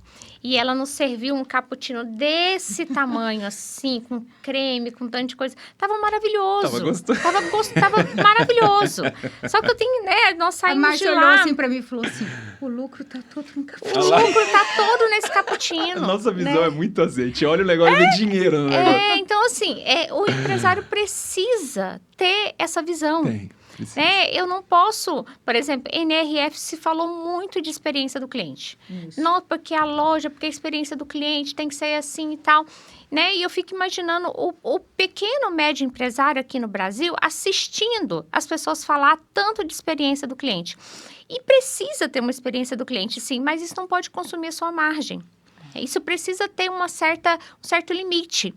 e ela nos serviu um cappuccino desse tamanho, assim, com creme, com tanto de coisa. Tava maravilhoso. Tava gostoso. Tava maravilhoso. Só que eu tenho, né, nós A saímos de Márcia olhou lá. assim pra mim e falou assim, o lucro tá todo no O cappuccino. lucro tá todo nesse A cappuccino. nossa visão é muito azeite. Olha o negócio de dinheiro no negócio. Então, assim, o empresário precisa ter essa visão. Tem. Precisa. Né? Eu não posso, por exemplo, NRF se falou muito de experiência do cliente. Isso. Não porque a loja, porque a experiência do cliente tem que ser assim e tal. Né? E eu fico imaginando o pequeno, médio empresário aqui no Brasil assistindo as pessoas falar tanto de experiência do cliente. E precisa ter uma experiência do cliente, sim, mas isso não pode consumir a sua margem. Isso precisa ter um certo limite.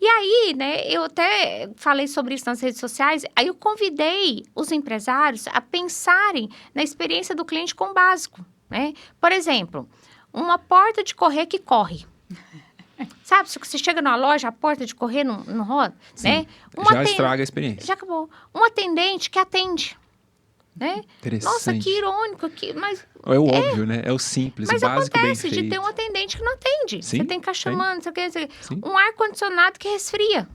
E aí, né, eu até falei sobre isso nas redes sociais, aí eu convidei os empresários a pensarem na experiência do cliente com o básico, né? Por exemplo, uma porta de correr que corre. Sabe, se você chega numa loja, a porta de correr não roda, Sim, né? já estraga a experiência. Já acabou. Um atendente que atende, né? Interessante. Nossa, que irônico, mas É o óbvio, né? É o simples, Mas o básico bem acontece feito. de ter um atendente que não atende. Sim, Você tem que ficar chamando, não sei o que, não sei o quê. Sim. Um ar-condicionado que resfria.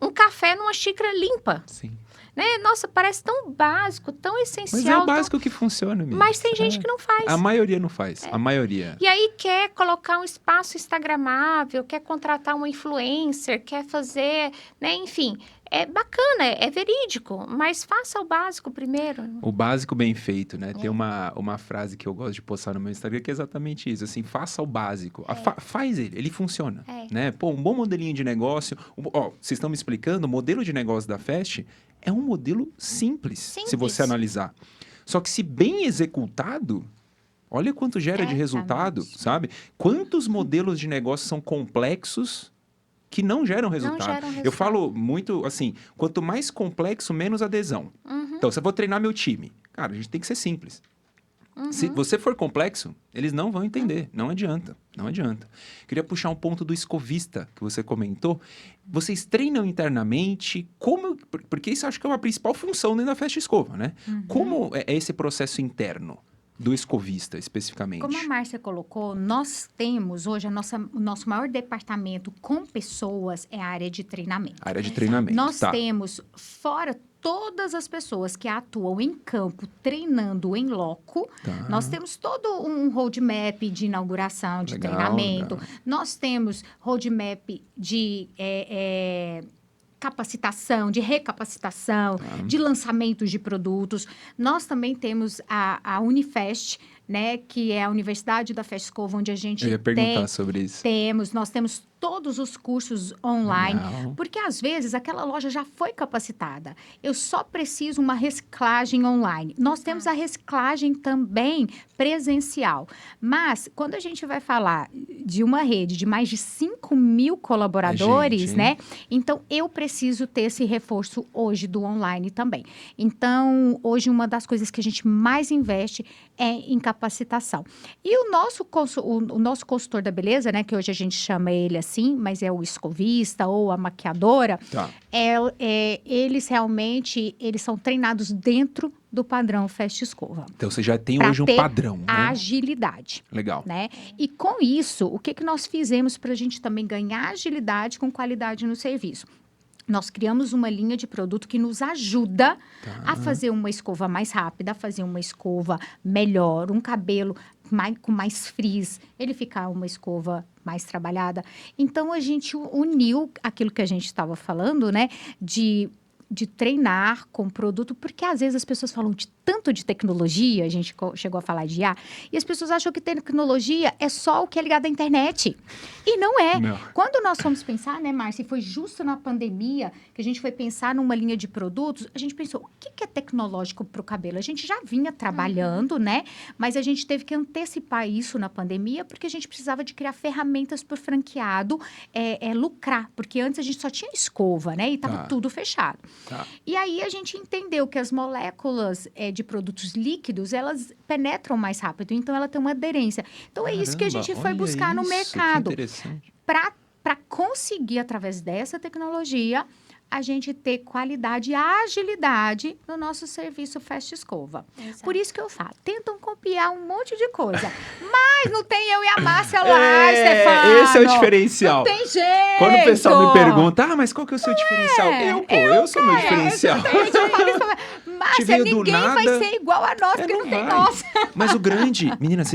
Um café numa xícara limpa. Sim. Né? Nossa, parece tão básico, tão essencial. Mas é o básico que funciona mesmo. Mas tem gente que não faz. A maioria não faz. A maioria. E aí quer colocar um espaço instagramável, quer contratar uma influencer, quer fazer, né? Enfim, é bacana, é verídico, mas faça o básico primeiro. O básico bem feito, né? Tem uma frase que eu gosto de postar no meu Instagram que é exatamente isso, assim, faça o básico. Faz ele funciona, né? Pô, um bom modelinho de negócio. Ó, vocês estão me explicando, o modelo de negócio da Fest é um modelo simples, se você analisar. Só que se bem executado, olha quanto gera de resultado, sabe? Quantos modelos de negócio são complexos que não geram resultado. Eu falo muito assim, quanto mais complexo, menos adesão. Então, se eu vou treinar meu time, cara, a gente tem que ser simples. Se você for complexo, eles não vão entender. Não adianta. Não adianta. Queria puxar um ponto do escovista que você comentou. Vocês treinam internamente? Como? Porque isso acho que é uma principal função dentro da Festa Escova, né? Como é esse processo interno do escovista, especificamente? Como a Márcia colocou, nós temos hoje, o nosso maior departamento com pessoas é a área de treinamento. A área de treinamento, Nós temos, fora todas as pessoas que atuam em campo, treinando em loco, nós temos todo um roadmap de inauguração, de treinamento. Legal. Nós temos roadmap de capacitação, de recapacitação, de lançamentos de produtos. Nós também temos a Unifest, né, que é a Universidade da Festa Escova, onde a gente Eu ia perguntar sobre isso. nós temos todos os cursos online, Legal. porque às vezes aquela loja já foi capacitada. Eu só preciso uma reciclagem online. Nós temos a reciclagem também presencial. Mas, quando a gente vai falar de uma rede de mais de 5.000 colaboradores, né? Então, eu preciso ter esse reforço hoje do online também. Então, hoje, uma das coisas que a gente mais investe é em capacitação. E o nosso consultor da beleza, né? Que hoje a gente chama ele assim, mas é o escovista ou a maquiadora. Eles realmente, eles são treinados dentro do padrão Festa Escova. Então, você já tem hoje um padrão, né? Agilidade. Legal. Né? E com isso, o que nós fizemos para a gente também ganhar agilidade com qualidade no serviço? Nós criamos uma linha de produto que nos ajuda a fazer uma escova mais rápida, a fazer uma escova melhor, um cabelo com mais frizz, ele ficar uma escova mais trabalhada. Então, a gente uniu aquilo que a gente estava falando, né? De treinar com produto, porque às vezes as pessoas falam de tanto de tecnologia, a gente chegou a falar de IA, e as pessoas acham que tecnologia é só o que é ligado à internet. E não é. Não. Quando nós fomos pensar, né, Márcia, e foi justo na pandemia que a gente foi pensar numa linha de produtos, a gente pensou, o que é tecnológico para o cabelo? A gente já vinha trabalhando, né? Mas a gente teve que antecipar isso na pandemia, porque a gente precisava de criar ferramentas para o franqueado lucrar. Porque antes a gente só tinha escova, né? E estava tudo fechado. E aí a gente entendeu que as moléculas de produtos líquidos, elas penetram mais rápido. Então, ela tem uma aderência. Então, é isso que a gente foi buscar no mercado. Para conseguir, através dessa tecnologia, a gente ter qualidade e agilidade no nosso serviço Fast Escova. Exato. Por isso que eu falo, tentam copiar um monte de coisa, mas não tem eu e a Márcia lá, Stefano. Esse é o diferencial. Não tem jeito. Quando o pessoal me pergunta, mas qual que é o seu diferencial? Eu sou meu diferencial. Eu falo isso pra Márcia, ninguém vai ser igual a nós, porque não tem nós. Mas o grande... Meninas,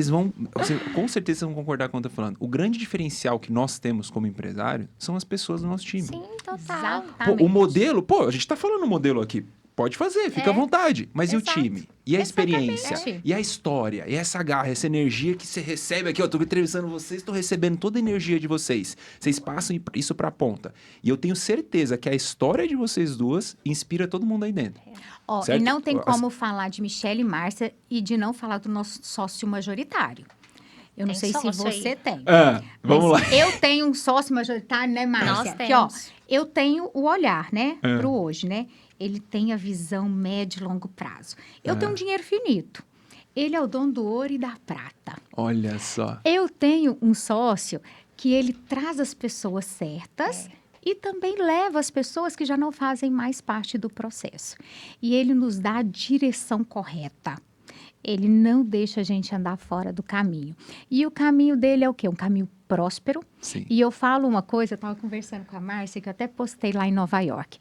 com certeza vocês vão concordar com o que eu tô falando. O grande diferencial que nós temos como empresário são as pessoas do nosso time. Sim, total. Exatamente. O modelo, a gente tá falando modelo aqui. Pode fazer, fica à vontade. Mas Exato. E o time? E a experiência? Exatamente. E a história? E essa garra, essa energia que você recebe aqui? Eu tô entrevistando vocês, tô recebendo toda a energia de vocês. Vocês passam isso pra ponta. E eu tenho certeza que a história de vocês duas inspira todo mundo aí dentro. E não tem como falar de Michele e Márcia e de não falar do nosso sócio majoritário. Eu não sei se você tem. Vamos lá. Eu tenho um sócio majoritário, né, Márcia? Nós temos. Que, eu tenho o olhar, né, pro hoje, né? Ele tem a visão médio e longo prazo. Eu tenho um dinheiro finito. Ele é o dono do ouro e da prata. Olha só. Eu tenho um sócio que ele traz as pessoas certas e também leva as pessoas que já não fazem mais parte do processo. E ele nos dá a direção correta. Ele não deixa a gente andar fora do caminho. E o caminho dele é o quê? Um caminho próspero. Sim. E eu falo uma coisa, eu estava conversando com a Márcia, que eu até postei lá em Nova York.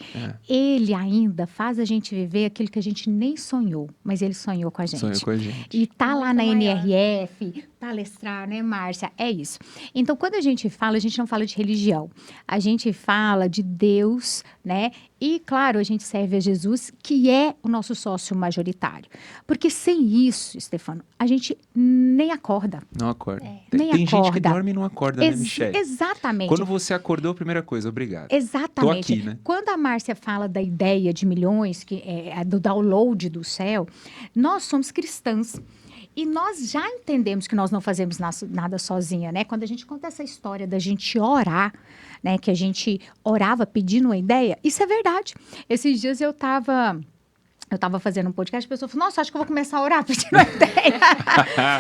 Ele ainda faz a gente viver aquilo que a gente nem sonhou, mas ele sonhou com a gente. Sonhou com a gente. E tá lá na maior. NRF, palestrar, né, Márcia? É isso. Então, quando a gente não fala de religião. A gente fala de Deus, né? E, claro, a gente serve a Jesus, que é o nosso sócio majoritário. Porque sem isso, Stefano, a gente nem acorda. Não acorda. Nem Tem gente que acorda. dorme e não acorda, né, Michele? Exatamente. Quando você acordou, a primeira coisa, obrigado. Exatamente. Tô aqui, né? Quando a Márcia fala da ideia de milhões, que é do download do céu, nós somos cristãs. E nós já entendemos que nós não fazemos nada sozinha, né? Quando a gente conta essa história da gente orar, né? Que a gente orava pedindo uma ideia, isso é verdade. Esses dias eu estava fazendo um podcast, a pessoa falou, nossa, acho que eu vou começar a orar pedindo uma ideia.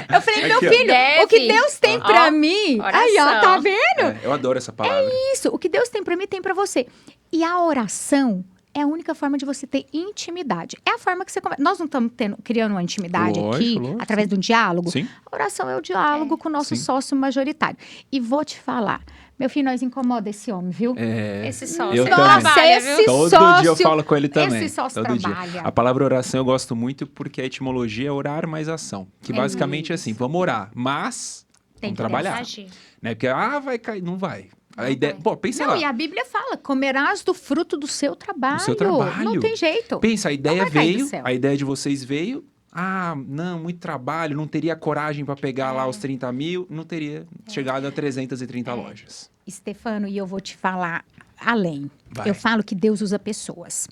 Eu falei, meu filho, o que Deus tem pra mim... Oração. Aí, ó, tá vendo? Eu adoro essa palavra. Isso, o que Deus tem pra mim, tem pra você. E a oração é a única forma de você ter intimidade. É a forma que você... Nós não estamos criando uma intimidade aqui, através de um diálogo? Sim. A oração é o diálogo com o nosso sócio majoritário. E vou te falar, meu filho, nós incomoda esse homem, viu? Esse sócio. Eu Nossa, também. esse Todo sócio... dia eu falo com ele também. Esse sócio todo trabalha. Dia. A palavra oração eu gosto muito porque a etimologia é orar mais ação. Que basicamente é assim, vamos orar, mas vamos trabalhar. Agir. Né? Porque, vai cair, não vai. A ideia, pensa lá. E a Bíblia fala, comerás do fruto do seu trabalho. Do seu trabalho. Não tem jeito. Pensa, a ideia vai cair do veio, céu. a ideia de vocês veio. Não, muito trabalho, não teria coragem para pegar lá os 30 mil, não teria chegado a 330 lojas. Stefano, e eu vou te falar além. Vai. Eu falo que Deus usa pessoas.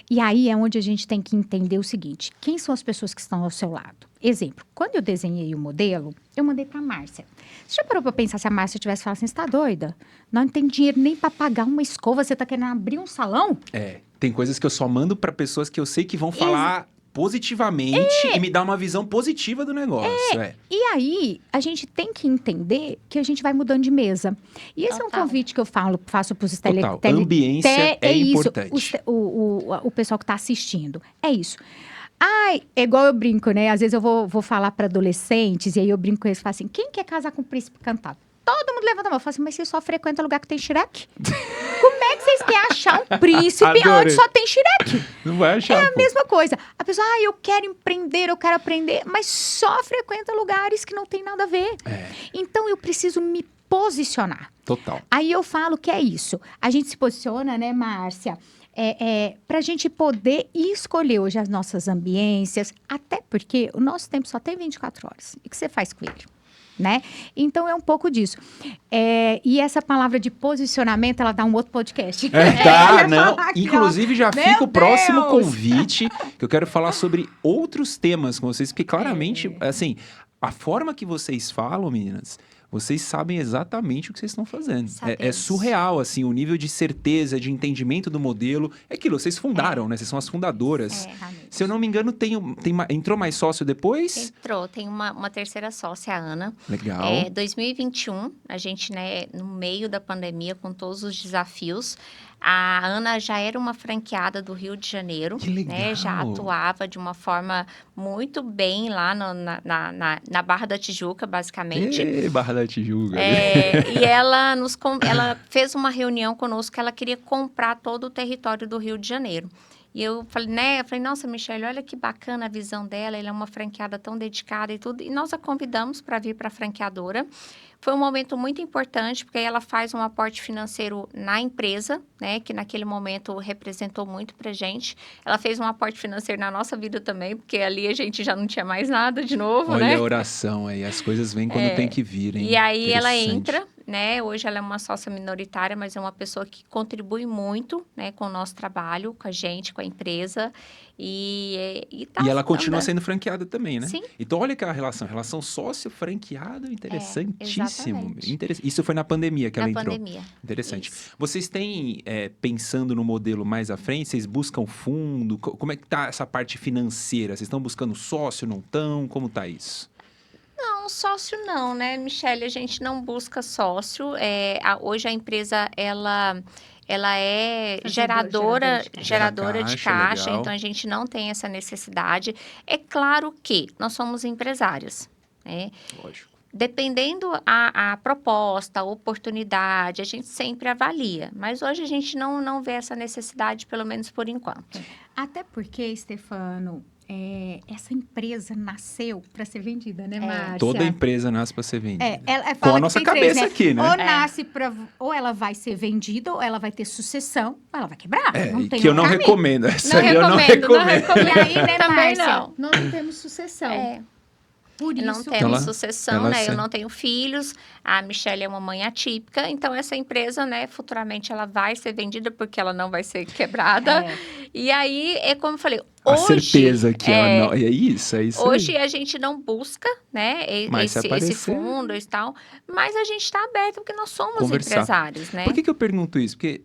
E aí é onde a gente tem que entender o seguinte: quem são as pessoas que estão ao seu lado? Exemplo, quando eu desenhei o modelo, eu mandei para a Márcia. Você já parou para pensar se a Márcia tivesse falado assim, você está doida? Não tem dinheiro nem para pagar uma escova, você está querendo abrir um salão? Tem coisas que eu só mando para pessoas que eu sei que vão falar positivamente e me dar uma visão positiva do negócio. E aí, a gente tem que entender que a gente vai mudando de mesa. E esse é um convite que eu faço para os Ambiência é importante. O pessoal que está assistindo. É isso. É igual eu brinco, né? Às vezes eu vou falar para adolescentes e aí eu brinco com eles e falo assim, quem quer casar com o príncipe encantado? Todo mundo levanta a mão. Eu falo assim, mas você só frequenta lugar que tem Shrek? Como é que vocês querem achar um príncipe onde só tem Shrek? Não vai achar, É a mesma coisa. A pessoa, eu quero empreender, eu quero aprender, mas só frequenta lugares que não tem nada a ver. Então, eu preciso me posicionar. Total. Aí eu falo que é isso. A gente se posiciona, né, Márcia? Para a gente poder escolher hoje as nossas ambiências, até porque o nosso tempo só tem 24 horas. E o que você faz com ele? Né? Então, é um pouco disso. E essa palavra de posicionamento, ela dá um outro podcast. Tá, não. Inclusive, já Meu fica o próximo Deus! convite, que eu quero falar sobre outros temas com vocês, porque claramente, assim, a forma que vocês falam, meninas, vocês sabem exatamente o que vocês estão fazendo. É Sabemos. surreal, assim, o nível de certeza, de entendimento do modelo. É aquilo, vocês fundaram, né? Vocês são as fundadoras. Se eu não me engano, entrou mais sócio depois? Entrou, tem uma terceira sócia, a Ana. Legal. 2021, a gente, né, no meio da pandemia, com todos os desafios, a Ana já era uma franqueada do Rio de Janeiro. Que legal. Né, já atuava de uma forma muito bem lá na Barra da Tijuca, basicamente. Barra da Tijuca. E ela fez uma reunião conosco que ela queria comprar todo o território do Rio de Janeiro. E eu falei, nossa, Michele, olha que bacana a visão dela, ela é uma franqueada tão dedicada e tudo. E nós a convidamos para vir para a franqueadora. Foi um momento muito importante, porque aí ela faz um aporte financeiro na empresa, né, que naquele momento representou muito pra gente. Ela fez um aporte financeiro na nossa vida também, porque ali a gente já não tinha mais nada de novo, Olha né? a oração aí, as coisas vêm quando tem que vir, hein? E aí ela Interessante. entra, né? Hoje ela é uma sócia minoritária, mas é uma pessoa que contribui muito, né, com o nosso trabalho, com a gente, com a empresa. E ela continua andando. sendo franqueada também, né? Sim. Então, olha aquela relação sócio-franqueado, interessantíssimo. exatamente. Isso foi na pandemia que ela entrou. Na pandemia. Interessante. Isso. Vocês têm, pensando no modelo mais à frente, vocês buscam fundo? Como é que tá essa parte financeira? Vocês estão buscando sócio, não estão? Como tá isso? Não, sócio não, né, Michele? A gente não busca sócio. Hoje a empresa, ela é geradora de caixa, legal. então a gente não tem essa necessidade. É claro que nós somos empresárias, né? Lógico. Dependendo a proposta, a oportunidade, a gente sempre avalia. Mas hoje a gente não vê essa necessidade, pelo menos por enquanto. Até porque, Stefano, essa empresa nasceu para ser vendida, né, Márcia? Toda empresa nasce para ser vendida. Ela Com fala a que nossa tem três, cabeça aqui, né? Ou nasce ou ela vai ser vendida, ou ela vai ter sucessão, ou ela vai quebrar. Não tem que eu não caminho. recomendo. Essa aí eu não Não recomendo. E aí, né, Também Márcia? não. Nós não temos sucessão. Por Não isso, temos sucessão, né? ela Eu não tenho filhos. A Michele é uma mãe atípica. Então, essa empresa, né? Futuramente, ela vai ser vendida porque ela não vai ser quebrada. E aí, é como eu falei, A hoje... certeza que ela não... É isso Hoje aí. a gente não busca, né? Mas se Esse aparecer- fundo e tal. Mas a gente está aberto porque nós somos Conversar. empresários, né? Por que eu pergunto isso? Porque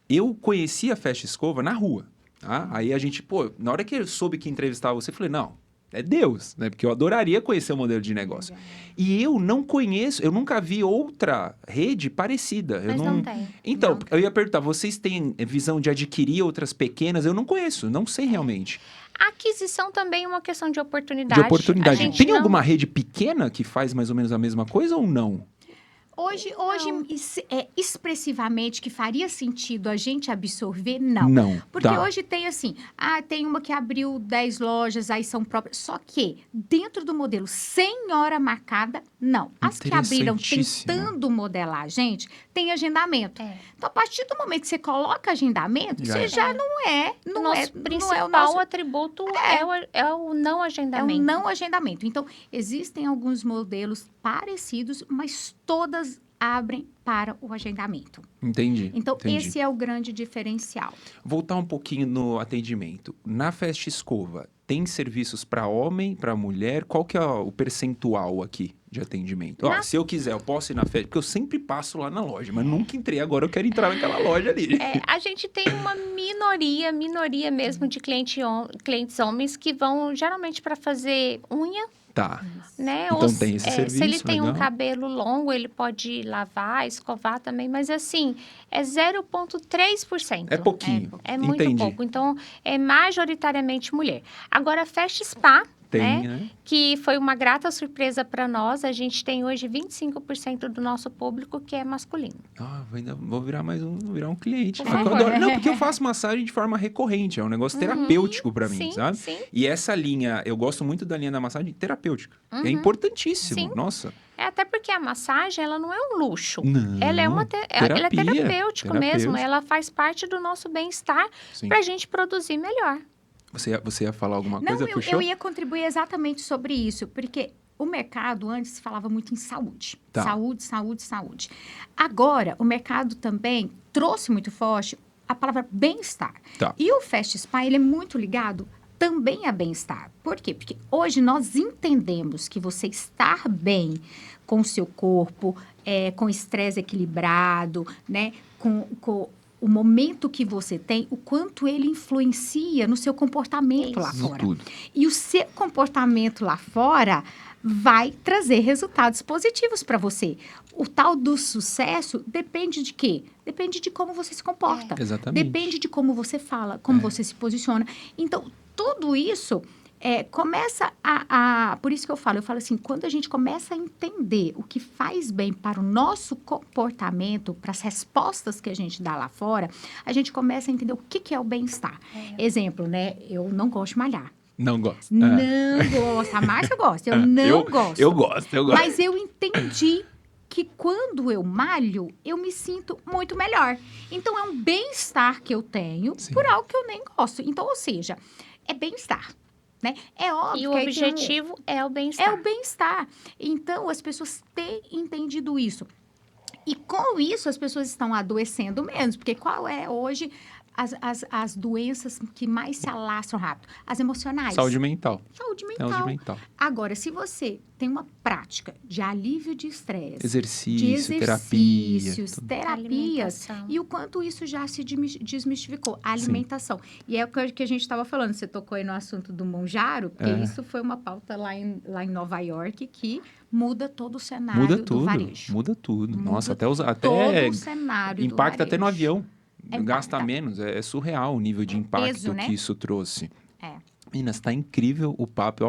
eu conheci a Festa Escova na rua. Tá? Aí a gente, na hora que eu soube que entrevistava você, eu falei, não, é Deus, né? Porque eu adoraria conhecer o modelo de negócio. E eu não conheço, eu nunca vi outra rede parecida. Mas não tem. Então, Não. eu ia perguntar, vocês têm visão de adquirir outras pequenas? Eu não conheço, não sei realmente. A aquisição também é uma questão de oportunidade. De oportunidade. A gente Tem alguma rede pequena que faz mais ou menos a mesma coisa ou não? Hoje expressivamente, que faria sentido a gente absorver, não. Não. Porque Tá. hoje tem assim, tem uma que abriu 10 lojas, aí são próprias. Só que, dentro do modelo sem hora marcada, não. As que abriram Interessantíssimo. tentando modelar a gente, tem agendamento. Então, a partir do momento que você coloca agendamento, Já você é. já não é O nosso principal atributo é o não agendamento. É um não agendamento. Então, existem alguns modelos parecidos, mas todas abrem para o agendamento. Entendi. Então, entendi. esse é o grande diferencial. Voltar um pouquinho no atendimento. Na Festa Escova, tem serviços para homem, para mulher? Qual que é o percentual aqui de atendimento? Se eu quiser, eu posso ir na festa, porque eu sempre passo lá na loja, mas nunca entrei, agora eu quero entrar naquela loja ali. A gente tem uma minoria mesmo de clientes homens que vão geralmente para fazer unha, Tá. né? Então Ou tem esse serviço, se ele tem um legal. cabelo longo, ele pode lavar, escovar também, mas assim, é 0,3%. É pouquinho. É muito Entendi. pouco. Então, é majoritariamente mulher. Agora, Festa Spa Tem, né? Que foi uma grata surpresa para nós. A gente tem hoje 25% do nosso público que é masculino. Ainda vou virar vou virar um cliente. Por Eu favor. adoro. Não, porque eu faço massagem de forma recorrente, é um negócio terapêutico para mim, Sim, sabe? sim. E essa linha, eu gosto muito da linha da massagem terapêutica. É importantíssimo, Sim. nossa. Até porque a massagem, ela não é um luxo. Não, Ela é ela é terapêutico mesmo. terapêutico. Ela faz parte do nosso bem-estar Sim. para a gente produzir melhor. Você ia falar alguma Não, coisa? eu ia contribuir exatamente sobre isso, porque o mercado antes se falava muito em saúde. Tá. Saúde, saúde, saúde. Agora, o mercado também trouxe muito forte a palavra bem-estar. Tá. E o Fast Spa, ele é muito ligado também a bem-estar. Por quê? Porque hoje nós entendemos que você estar bem com o seu corpo, com estresse equilibrado, né? Com o momento que você tem, o quanto ele influencia no seu comportamento lá Isso. fora. Tudo. E o seu comportamento lá fora vai trazer resultados positivos para você. O tal do sucesso depende de quê? Depende de como você se comporta. Exatamente. Depende de como você fala, como você se posiciona. Então, tudo isso começa Por isso que eu falo assim, quando a gente começa a entender o que faz bem para o nosso comportamento, para as respostas que a gente dá lá fora, a gente começa a entender o que é o bem-estar. Exemplo, né? Eu não gosto de malhar. Não gosto. Não gosto. A Márcia gosta. Eu não gosto. Eu gosto. Mas eu entendi que quando eu malho, eu me sinto muito melhor. Então, é um bem-estar que eu tenho por algo que eu nem gosto. Então, ou seja, é bem-estar. Né? É óbvio E o que objetivo é o bem-estar. é o bem-estar. Então, as pessoas têm entendido isso. E com isso, as pessoas estão adoecendo menos. Porque qual é hoje as doenças que mais se alastram rápido? As emocionais. Saúde mental. Saúde mental. Saúde mental. Agora, se você tem uma prática de alívio de estresse, Exercício, terapia. tudo. terapias, Alimentação. e o quanto isso já se desmistificou. A alimentação. E é o que a gente estava falando, você tocou aí no assunto do Monjaro, porque isso foi uma pauta lá em Nova York que muda todo o cenário Muda do tudo. varejo. Muda tudo. Muda Nossa, até todo o cenário impacta do até no varejo. avião. Gasta Impacta. menos. É surreal o nível de impacto peso, né? que isso trouxe. É. Meninas, tá incrível o papo.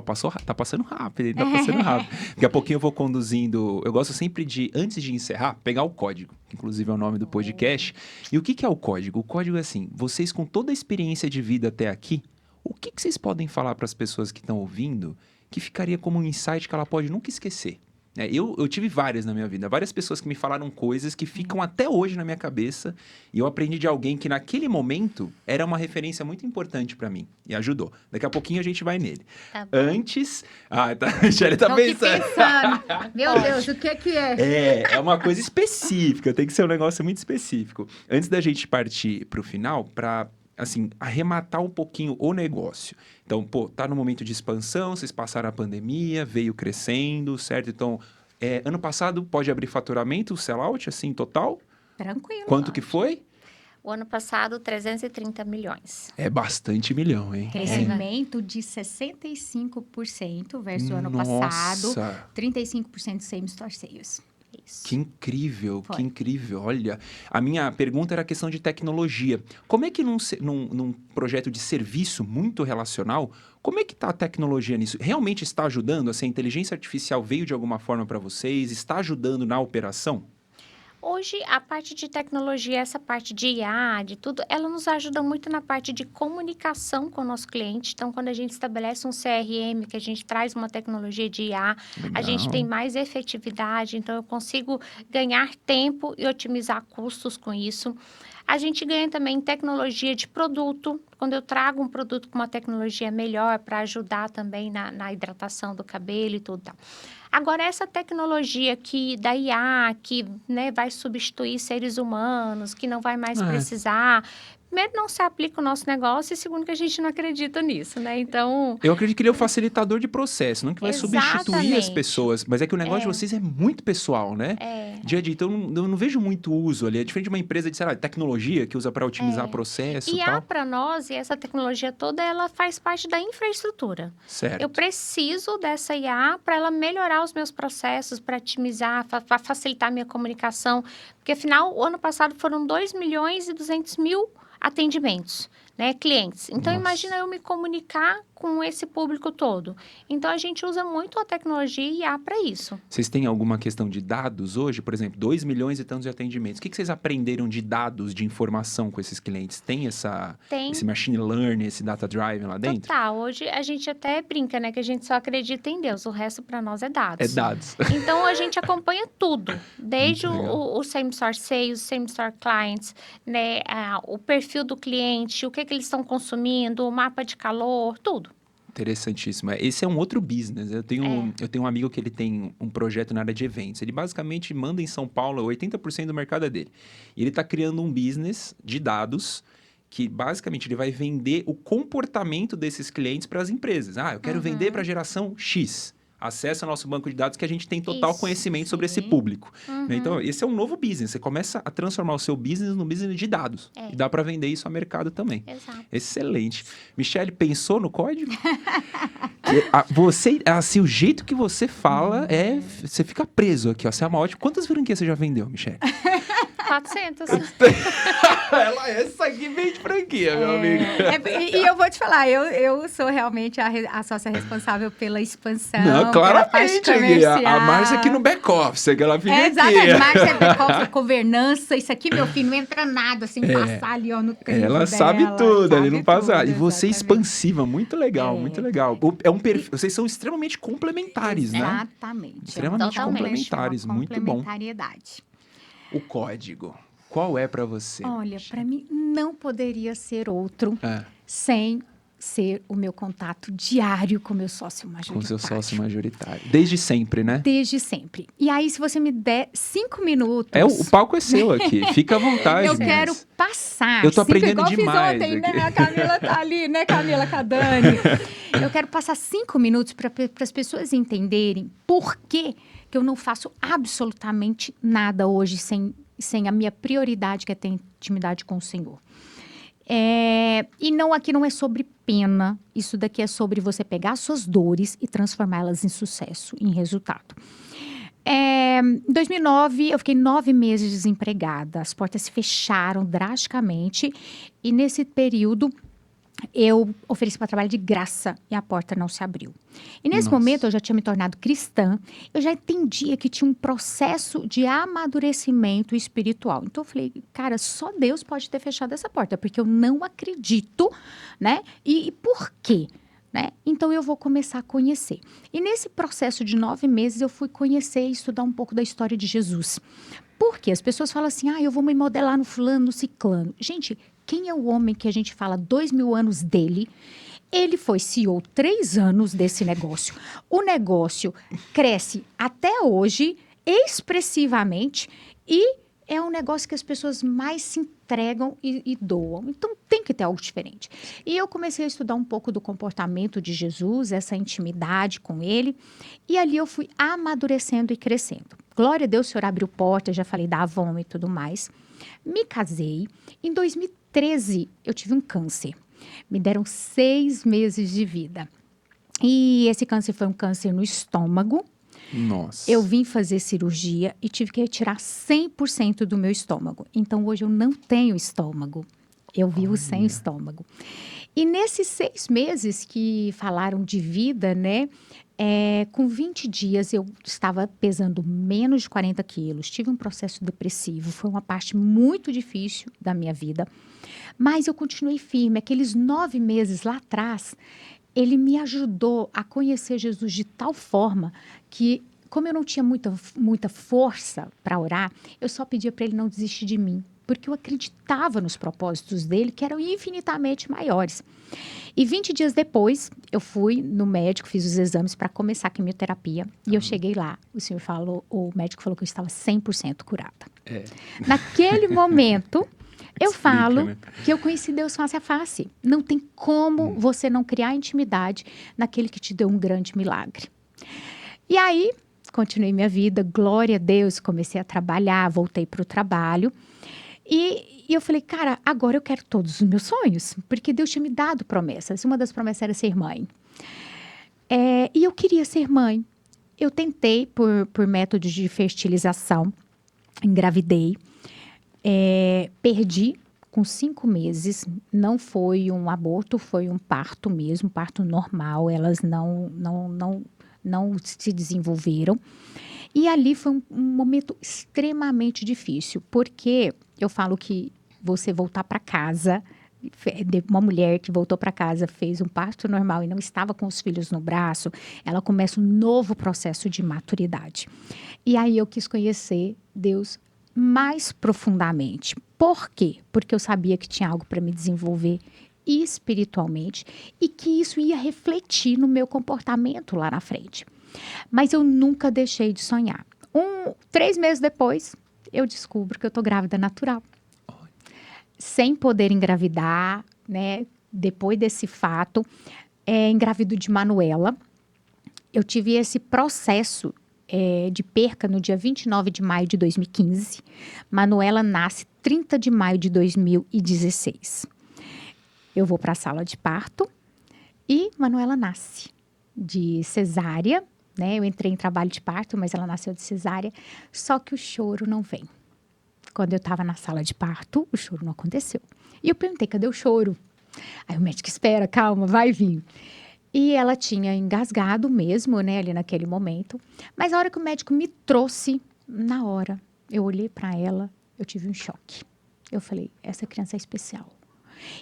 Tá passando rápido, ele tá passando rápido. Daqui a pouquinho eu vou conduzindo. Eu gosto sempre de, antes de encerrar, pegar o código, que inclusive é o nome do podcast. E o que é o código? O código é assim: vocês com toda a experiência de vida até aqui, o que vocês podem falar para as pessoas que estão ouvindo que ficaria como um insight que ela pode nunca esquecer? Eu tive várias na minha vida, várias pessoas que me falaram coisas que ficam até hoje na minha cabeça, e eu aprendi de alguém que naquele momento era uma referência muito importante pra mim e ajudou. Daqui a pouquinho a gente vai nele. Tá bom. Antes, a Shelly tá Tô aqui pensando. pensando. Meu Deus, o que é? É uma coisa específica, tem que ser um negócio muito específico. Antes da gente partir pro final, pra assim, arrematar um pouquinho o negócio. Então, tá no momento de expansão, vocês passaram a pandemia, veio crescendo, certo? Então, ano passado pode abrir faturamento, sellout, assim, total? Tranquilo. Quanto que foi? O ano passado, 330 milhões. É bastante milhão, hein? Crescimento de 65% versus o ano passado. Nossa, 35% same-store sales. Isso. que incrível, Foi. que incrível. Olha, a minha pergunta era a questão de tecnologia. Como é que num projeto de serviço muito relacional, como é que está a tecnologia nisso? Realmente está ajudando? Assim, a inteligência artificial veio de alguma forma para vocês? Está ajudando na operação? Hoje, a parte de tecnologia, essa parte de IA, de tudo, ela nos ajuda muito na parte de comunicação com o nosso cliente. Então, quando a gente estabelece um CRM, que a gente traz uma tecnologia de IA, a gente Legal. tem mais efetividade, então eu consigo ganhar tempo e otimizar custos com isso. A gente ganha também tecnologia de produto, quando eu trago um produto com uma tecnologia melhor para ajudar também na hidratação do cabelo e tudo tal. Agora, essa tecnologia da IA, que vai substituir seres humanos, que não vai mais precisar, primeiro, não se aplica o nosso negócio, e segundo, que a gente não acredita nisso, né? Então... Eu acredito que ele é o facilitador de processo, não que vai substituir as Exatamente. pessoas. Mas é que o negócio de vocês é muito pessoal, né? Dia a dia. Então, eu não vejo muito uso ali. É diferente de uma empresa de, sei lá, tecnologia que usa para otimizar processo e IA tal. para nós, e essa tecnologia toda, ela faz parte da infraestrutura. Certo. Eu preciso dessa IA para ela melhorar os meus processos, para otimizar, para facilitar a minha comunicação. Porque, afinal, o ano passado foram 2.200.000 atendimentos, clientes. Então, Nossa. imagina eu me comunicar com esse público todo. Então, a gente usa muito a tecnologia e IA para isso. Vocês têm alguma questão de dados hoje? Por exemplo, 2 milhões e tantos de atendimentos. O que vocês aprenderam de dados, de informação com esses clientes? Tem esse machine learning, esse data driven lá dentro? Total. Hoje, a gente até brinca, né? Que a gente só acredita em Deus. O resto, para nós, é dados. É dados. Então, a gente acompanha tudo. Desde o Same Store Sales, Same Store Clients, né? O perfil do cliente, o que eles estão consumindo, o mapa de calor, tudo. Interessantíssimo. Esse é um outro business. Eu tenho um amigo que ele tem um projeto na área de eventos. Ele basicamente manda em São Paulo 80% do mercado é dele. E ele está criando um business de dados que basicamente ele vai vender o comportamento desses clientes para as empresas. Eu quero vender para a geração X. Acessa o nosso banco de dados que a gente tem total conhecimento sobre esse público. Então, esse é um novo business. Você começa a transformar o seu business no business de dados. E dá para vender isso ao mercado também. Exato. Excelente. Michele, pensou no código? O jeito que você fala você fica preso aqui, ó. Você é uma ótima. Quantas franquias você já vendeu, Michele? 400. Ela essa aqui vem de franquia, meu amigo. E eu vou te falar, eu sou realmente a sócia responsável pela expansão. Não, claramente. A Márcia aqui no back-office, que ela fica aqui. Exatamente, Márcia é back-office, governança, isso aqui, meu filho, não entra nada, assim, passar ali, ó, no canto ela dela. sabe tudo, ali não passa. Tudo, e você é exatamente. expansiva, muito legal, muito legal. É um perfil, vocês são extremamente complementares, né? Exatamente. Extremamente complementares, muito bom. Complementariedade. O código, qual é para você? Olha, para mim não poderia ser outro sem ser o meu contato diário com meu sócio majoritário. Com seu sócio majoritário. Desde sempre, né? Desde sempre. E aí, se você me der 5 minutos... O palco é seu aqui, fica à vontade. Eu quero passar... Eu tô aprendendo igual demais fiz ontem, aqui. né? A Camila tá ali, né, Camila Cadani? Eu quero passar 5 minutos para as pessoas entenderem por que eu não faço absolutamente nada hoje sem a minha prioridade, que é ter intimidade com o Senhor. E aqui não é sobre pena, isso daqui é sobre você pegar as suas dores e transformá-las em sucesso, em resultado. Em 2009, eu fiquei 9 meses desempregada, as portas se fecharam drasticamente e nesse período eu ofereci para trabalho de graça e a porta não se abriu. E nesse momento eu já tinha me tornado cristã, eu já entendia que tinha um processo de amadurecimento espiritual. Então eu falei, cara, só Deus pode ter fechado essa porta, porque eu não acredito, né? E por quê? Né? Então, eu vou começar a conhecer. E nesse processo de 9 meses, eu fui conhecer e estudar um pouco da história de Jesus. Por quê? As pessoas falam assim, eu vou me modelar no fulano, no ciclano. Gente, quem é o homem que a gente fala 2.000 anos dele? Ele foi CEO 3 anos desse negócio. O negócio cresce até hoje, expressivamente, e é um negócio que as pessoas mais se entregam e doam. Então, tem que ter algo diferente. E eu comecei a estudar um pouco do comportamento de Jesus, essa intimidade com ele. E ali eu fui amadurecendo e crescendo. Glória a Deus, o Senhor abriu porta, já falei da Avon e tudo mais. Me casei. Em 2013, eu tive um câncer. Me deram 6 meses de vida. E esse câncer foi um câncer no estômago. Nossa. Eu vim fazer cirurgia e tive que retirar 100% do meu estômago. Então, hoje eu não tenho estômago. Eu vivo sem estômago. E nesses 6 meses que falaram de vida, né? Com 20 dias eu estava pesando menos de 40 quilos. Tive um processo depressivo. Foi uma parte muito difícil da minha vida. Mas eu continuei firme. Aqueles 9 meses lá atrás, ele me ajudou a conhecer Jesus de tal forma que, como eu não tinha muita força para orar, eu só pedia para ele não desistir de mim, porque eu acreditava nos propósitos dele, que eram infinitamente maiores. E 20 dias depois, eu fui no médico, fiz os exames para começar a quimioterapia, e eu cheguei lá, o médico falou que eu estava 100% curada. Naquele momento, eu falo, né, que eu conheci Deus face a face. Não tem como você não criar intimidade naquele que te deu um grande milagre. E aí, continuei minha vida, glória a Deus, comecei a trabalhar, voltei para o trabalho. E eu falei, cara, agora eu quero todos os meus sonhos, porque Deus tinha me dado promessas. Uma das promessas era ser mãe. E eu queria ser mãe. Eu tentei por métodos de fertilização, engravidei. Perdi Com 5 meses, não foi um aborto, foi um parto mesmo, parto normal. Elas não se desenvolveram. E ali foi um momento extremamente difícil, porque eu falo que você voltar para casa, uma mulher que voltou para casa, fez um parto normal e não estava com os filhos no braço, ela começa um novo processo de maturidade. E aí eu quis conhecer Deus mais profundamente. Por quê? Porque eu sabia que tinha algo para me desenvolver espiritualmente e que isso ia refletir no meu comportamento lá na frente. Mas eu nunca deixei de sonhar. 3 meses depois, eu descubro que eu estou grávida natural. Sem poder engravidar, né? Depois desse fato, engravido de Manuela. Eu tive esse processo de perca no dia 29 de maio de 2015. Manuela nasce 30 de maio de 2016. Eu vou para a sala de parto e Manuela nasce de cesárea, né? Eu entrei em trabalho de parto, mas ela nasceu de cesárea, só que o choro não vem. Quando eu estava na sala de parto, o choro não aconteceu. E eu perguntei, cadê o choro? Aí o médico, espera, calma, vai vir. E ela tinha engasgado mesmo, né, ali naquele momento. Mas a hora que o médico me trouxe, na hora, eu olhei para ela, eu tive um choque. Eu falei, essa criança é especial.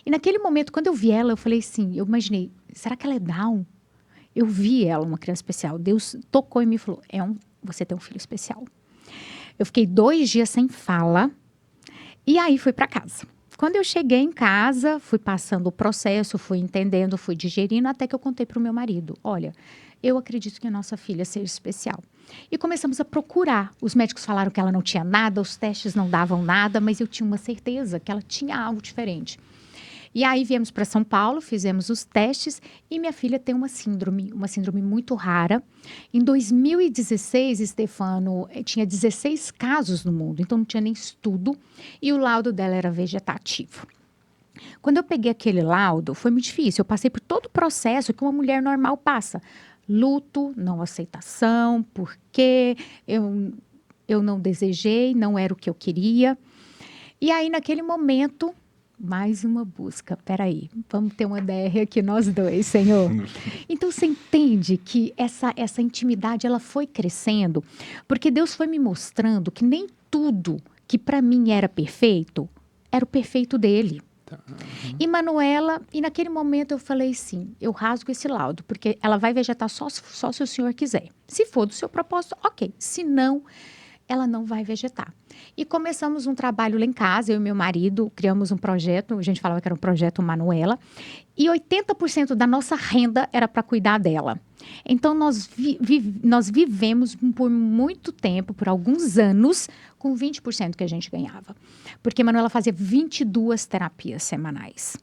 E naquele momento, quando eu vi ela, eu falei assim, eu imaginei, será que ela é Down? Eu vi ela, uma criança especial. Deus tocou e me falou, você tem um filho especial. Eu fiquei 2 dias sem fala e aí fui para casa. Quando eu cheguei em casa, fui passando o processo, fui entendendo, fui digerindo, até que eu contei para o meu marido, olha, eu acredito que a nossa filha seja especial. E começamos a procurar. Os médicos falaram que ela não tinha nada, os testes não davam nada, mas eu tinha uma certeza que ela tinha algo diferente. E aí viemos para São Paulo, fizemos os testes e minha filha tem uma síndrome muito rara. Em 2016, Stefano, tinha 16 casos no mundo, então não tinha nem estudo e o laudo dela era vegetativo. Quando eu peguei aquele laudo, foi muito difícil. Eu passei por todo o processo que uma mulher normal passa. Luto, não aceitação, porque eu não desejei, não era o que eu queria. E aí, naquele momento, mais uma busca. Peraí, vamos ter uma DR aqui nós dois, Senhor. Então, você entende que essa intimidade, ela foi crescendo, porque Deus foi me mostrando que nem tudo que para mim era perfeito, era o perfeito dele. E Manuela, e naquele momento eu falei assim, eu rasgo esse laudo, porque ela vai vegetar só se o senhor quiser. Se for do seu propósito, ok. Se não, ela não vai vegetar. E começamos um trabalho lá em casa, eu e meu marido, criamos um projeto, a gente falava que era um projeto Manuela, e 80% da nossa renda era para cuidar dela. Então, nós vivemos por muito tempo, por alguns anos, com 20% que a gente ganhava. Porque a Manuela fazia 22 terapias semanais.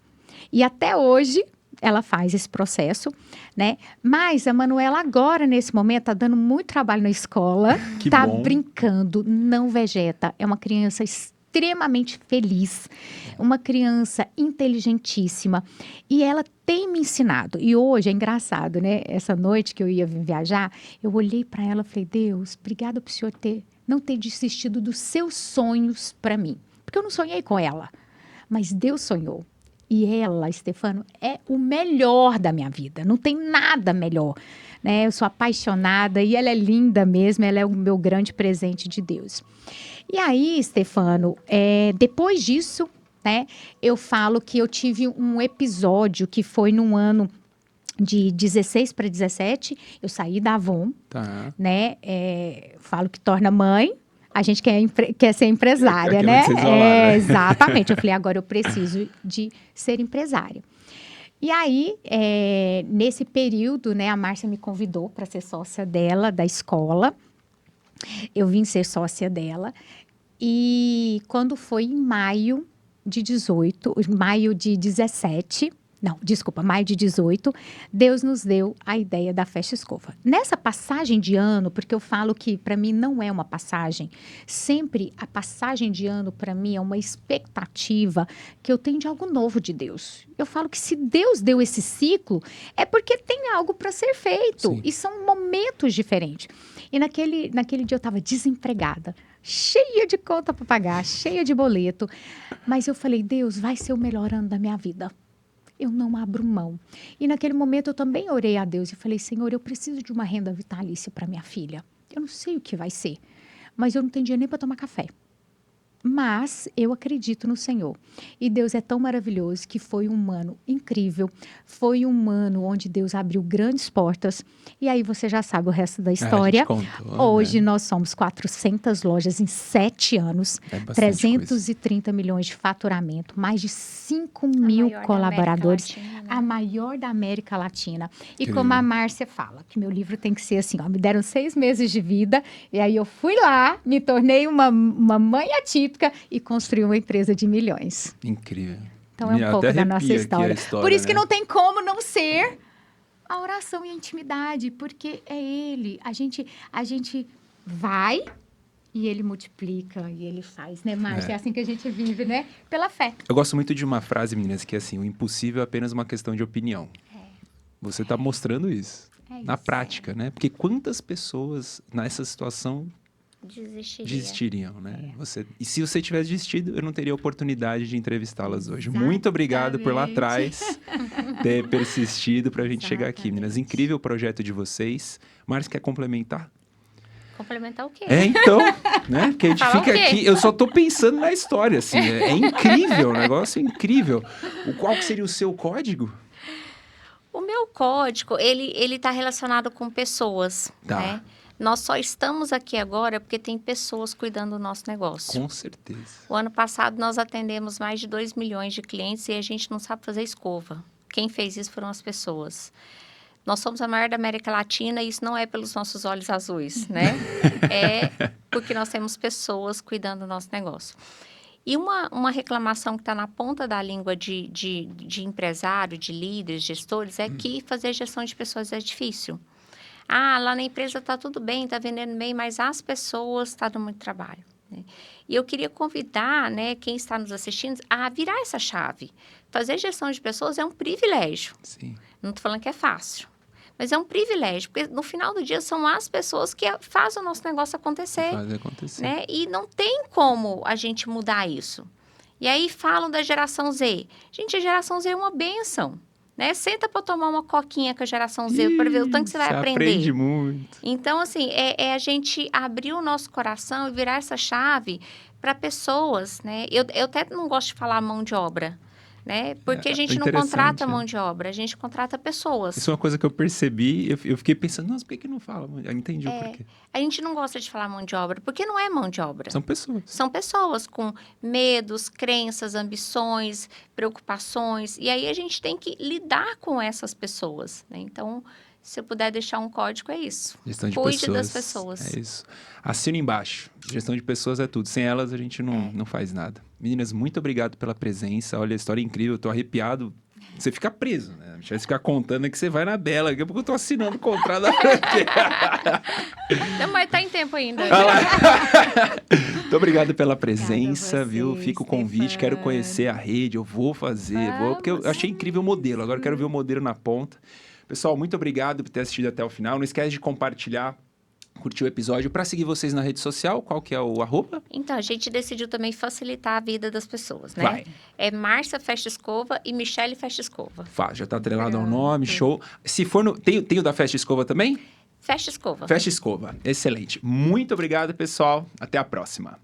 E até hoje, ela faz esse processo, né? Mas a Manuela agora, nesse momento, está dando muito trabalho na escola. Está brincando, não vegeta. É uma criança extremamente feliz, uma criança inteligentíssima. E ela tem me ensinado. E hoje, é engraçado, né? Essa noite que eu ia viajar, eu olhei para ela e falei, Deus, obrigada por o Senhor não ter desistido dos seus sonhos para mim. Porque eu não sonhei com ela, mas Deus sonhou. E ela, Stefano, é o melhor da minha vida. Não tem nada melhor, né? Eu sou apaixonada e ela é linda mesmo. Ela é o meu grande presente de Deus. E aí, Stefano, depois disso, né? Eu falo que eu tive um episódio que foi num ano de 16 para 17. Eu saí da Avon, né? Falo que torna mãe. A gente quer ser empresária, né? Exatamente. Eu falei, agora eu preciso de ser empresária. E aí, nesse período, né, a Márcia me convidou para ser sócia dela, da escola. Eu vim ser sócia dela. E quando foi em maio de 18, Deus nos deu a ideia da Festa Escova. Nessa passagem de ano, porque eu falo que para mim não é uma passagem, sempre a passagem de ano para mim é uma expectativa que eu tenho de algo novo de Deus. Eu falo que se Deus deu esse ciclo, é porque tem algo para ser feito. Sim. E são momentos diferentes. E naquele dia eu estava desempregada, cheia de conta para pagar, cheia de boleto. Mas eu falei, Deus, vai ser o melhor ano da minha vida. Eu não abro mão. E naquele momento eu também orei a Deus e falei, Senhor, eu preciso de uma renda vitalícia para minha filha. Eu não sei o que vai ser, mas eu não tenho dinheiro nem para tomar café. Mas eu acredito no Senhor. E Deus é tão maravilhoso que foi um ano incrível. Foi um ano onde Deus abriu grandes portas. E aí você já sabe o resto da história. A gente contou, Hoje né? nós somos 400 lojas em 7 anos. É bastante 330 milhões de faturamento. Mais de 5 mil maior da colaboradores. América Latina, né? A maior da América Latina. E Incrível. como a Márcia fala, que meu livro tem que ser assim, ó, me deram 6 meses de vida, e aí eu fui lá, me tornei uma mãe atípica e construí uma empresa de milhões. Incrível. Então é Me um pouco até da nossa arrepia aqui história. a história, Por isso que né? não tem como não ser a oração e a intimidade, porque é Ele. A gente vai e Ele multiplica e Ele faz, né, Márcia? É assim que a gente vive, né? Pela fé. Eu gosto muito de uma frase, meninas, que é assim, o impossível é apenas uma questão de opinião. Você está mostrando isso. É Na isso. prática, né? Porque quantas pessoas nessa situação Desistiria. desistiriam, né? É. E se você tivesse desistido, eu não teria a oportunidade de entrevistá-las hoje. Muito obrigado por lá Exatamente. atrás ter persistido para a gente chegar aqui, meninas. Exatamente. Incrível o projeto de vocês. Márcia, quer complementar? Complementar o quê? Então, né? Porque a gente Falar fica o quê? aqui, eu só tô pensando na história, assim. É incrível, o negócio é incrível. Qual que seria o seu código? O meu código, ele tá relacionado com pessoas, Tá. né? Nós só estamos aqui agora porque tem pessoas cuidando do nosso negócio. Com certeza. O ano passado, nós atendemos mais de 2 milhões de clientes e a gente não sabe fazer escova. Quem fez isso foram as pessoas. Nós somos a maior da América Latina e isso não é pelos nossos olhos azuis, né? É porque nós temos pessoas cuidando do nosso negócio. E uma reclamação que está na ponta da língua de empresário, de líderes, gestores, é que fazer gestão de pessoas é difícil. Ah, lá na empresa está tudo bem, está vendendo bem, mas as pessoas estão dando muito trabalho. Né? E eu queria convidar, né, quem está nos assistindo a virar essa chave. Fazer gestão de pessoas é um privilégio. Sim. Não estou falando que é fácil, mas é um privilégio, porque no final do dia são as pessoas que fazem o nosso negócio acontecer. Faz acontecer. Né? E não tem como a gente mudar isso. E aí falam da geração Z. Gente, a geração Z é uma bênção. Né? Senta para tomar uma coquinha com a geração Z para ver o tanto que você vai aprender. Aprende muito. Então, assim, é a gente abrir o nosso coração e virar essa chave para pessoas, né? Eu até não gosto de falar mão de obra, né? Porque a gente não contrata mão de obra, a gente contrata pessoas. Isso é uma coisa que eu percebi, eu fiquei pensando, nossa, por que não fala? Eu entendi o porquê. A gente não gosta de falar mão de obra, porque não é mão de obra. São pessoas. São pessoas com medos, crenças, ambições, preocupações. E aí a gente tem que lidar com essas pessoas, né? Então, se eu puder deixar um código, é isso. Gestão de Cuide pessoas. das pessoas. É isso. Assina embaixo. Gestão de pessoas é tudo. Sem elas, a gente não faz nada. Meninas, muito obrigado pela presença. Olha, a história é incrível. Eu tô arrepiado. Você fica preso, né? Deixa eu ficar contando que você vai na Bela. Daqui a pouco eu tô assinando o contrato da Não, mas tá em tempo ainda. Muito obrigado pela presença, Obrigada a viu? você, Fica o convite, Stefano. quero conhecer a rede, eu vou fazer, porque eu achei incrível o modelo, agora eu quero ver o modelo na ponta. Pessoal, muito obrigado por ter assistido até o final. Não esquece de compartilhar, curtir o episódio. Para seguir vocês na rede social, qual que é o @? Então, a gente decidiu também facilitar a vida das pessoas, né? Vai. É Márcia Festa Escova e Michele Festa Escova. Já tá atrelado ao nome, show. Se for no... Tem o da Festa Escova também? Festa Escova. Festa Escova, excelente. Muito obrigado, pessoal. Até a próxima.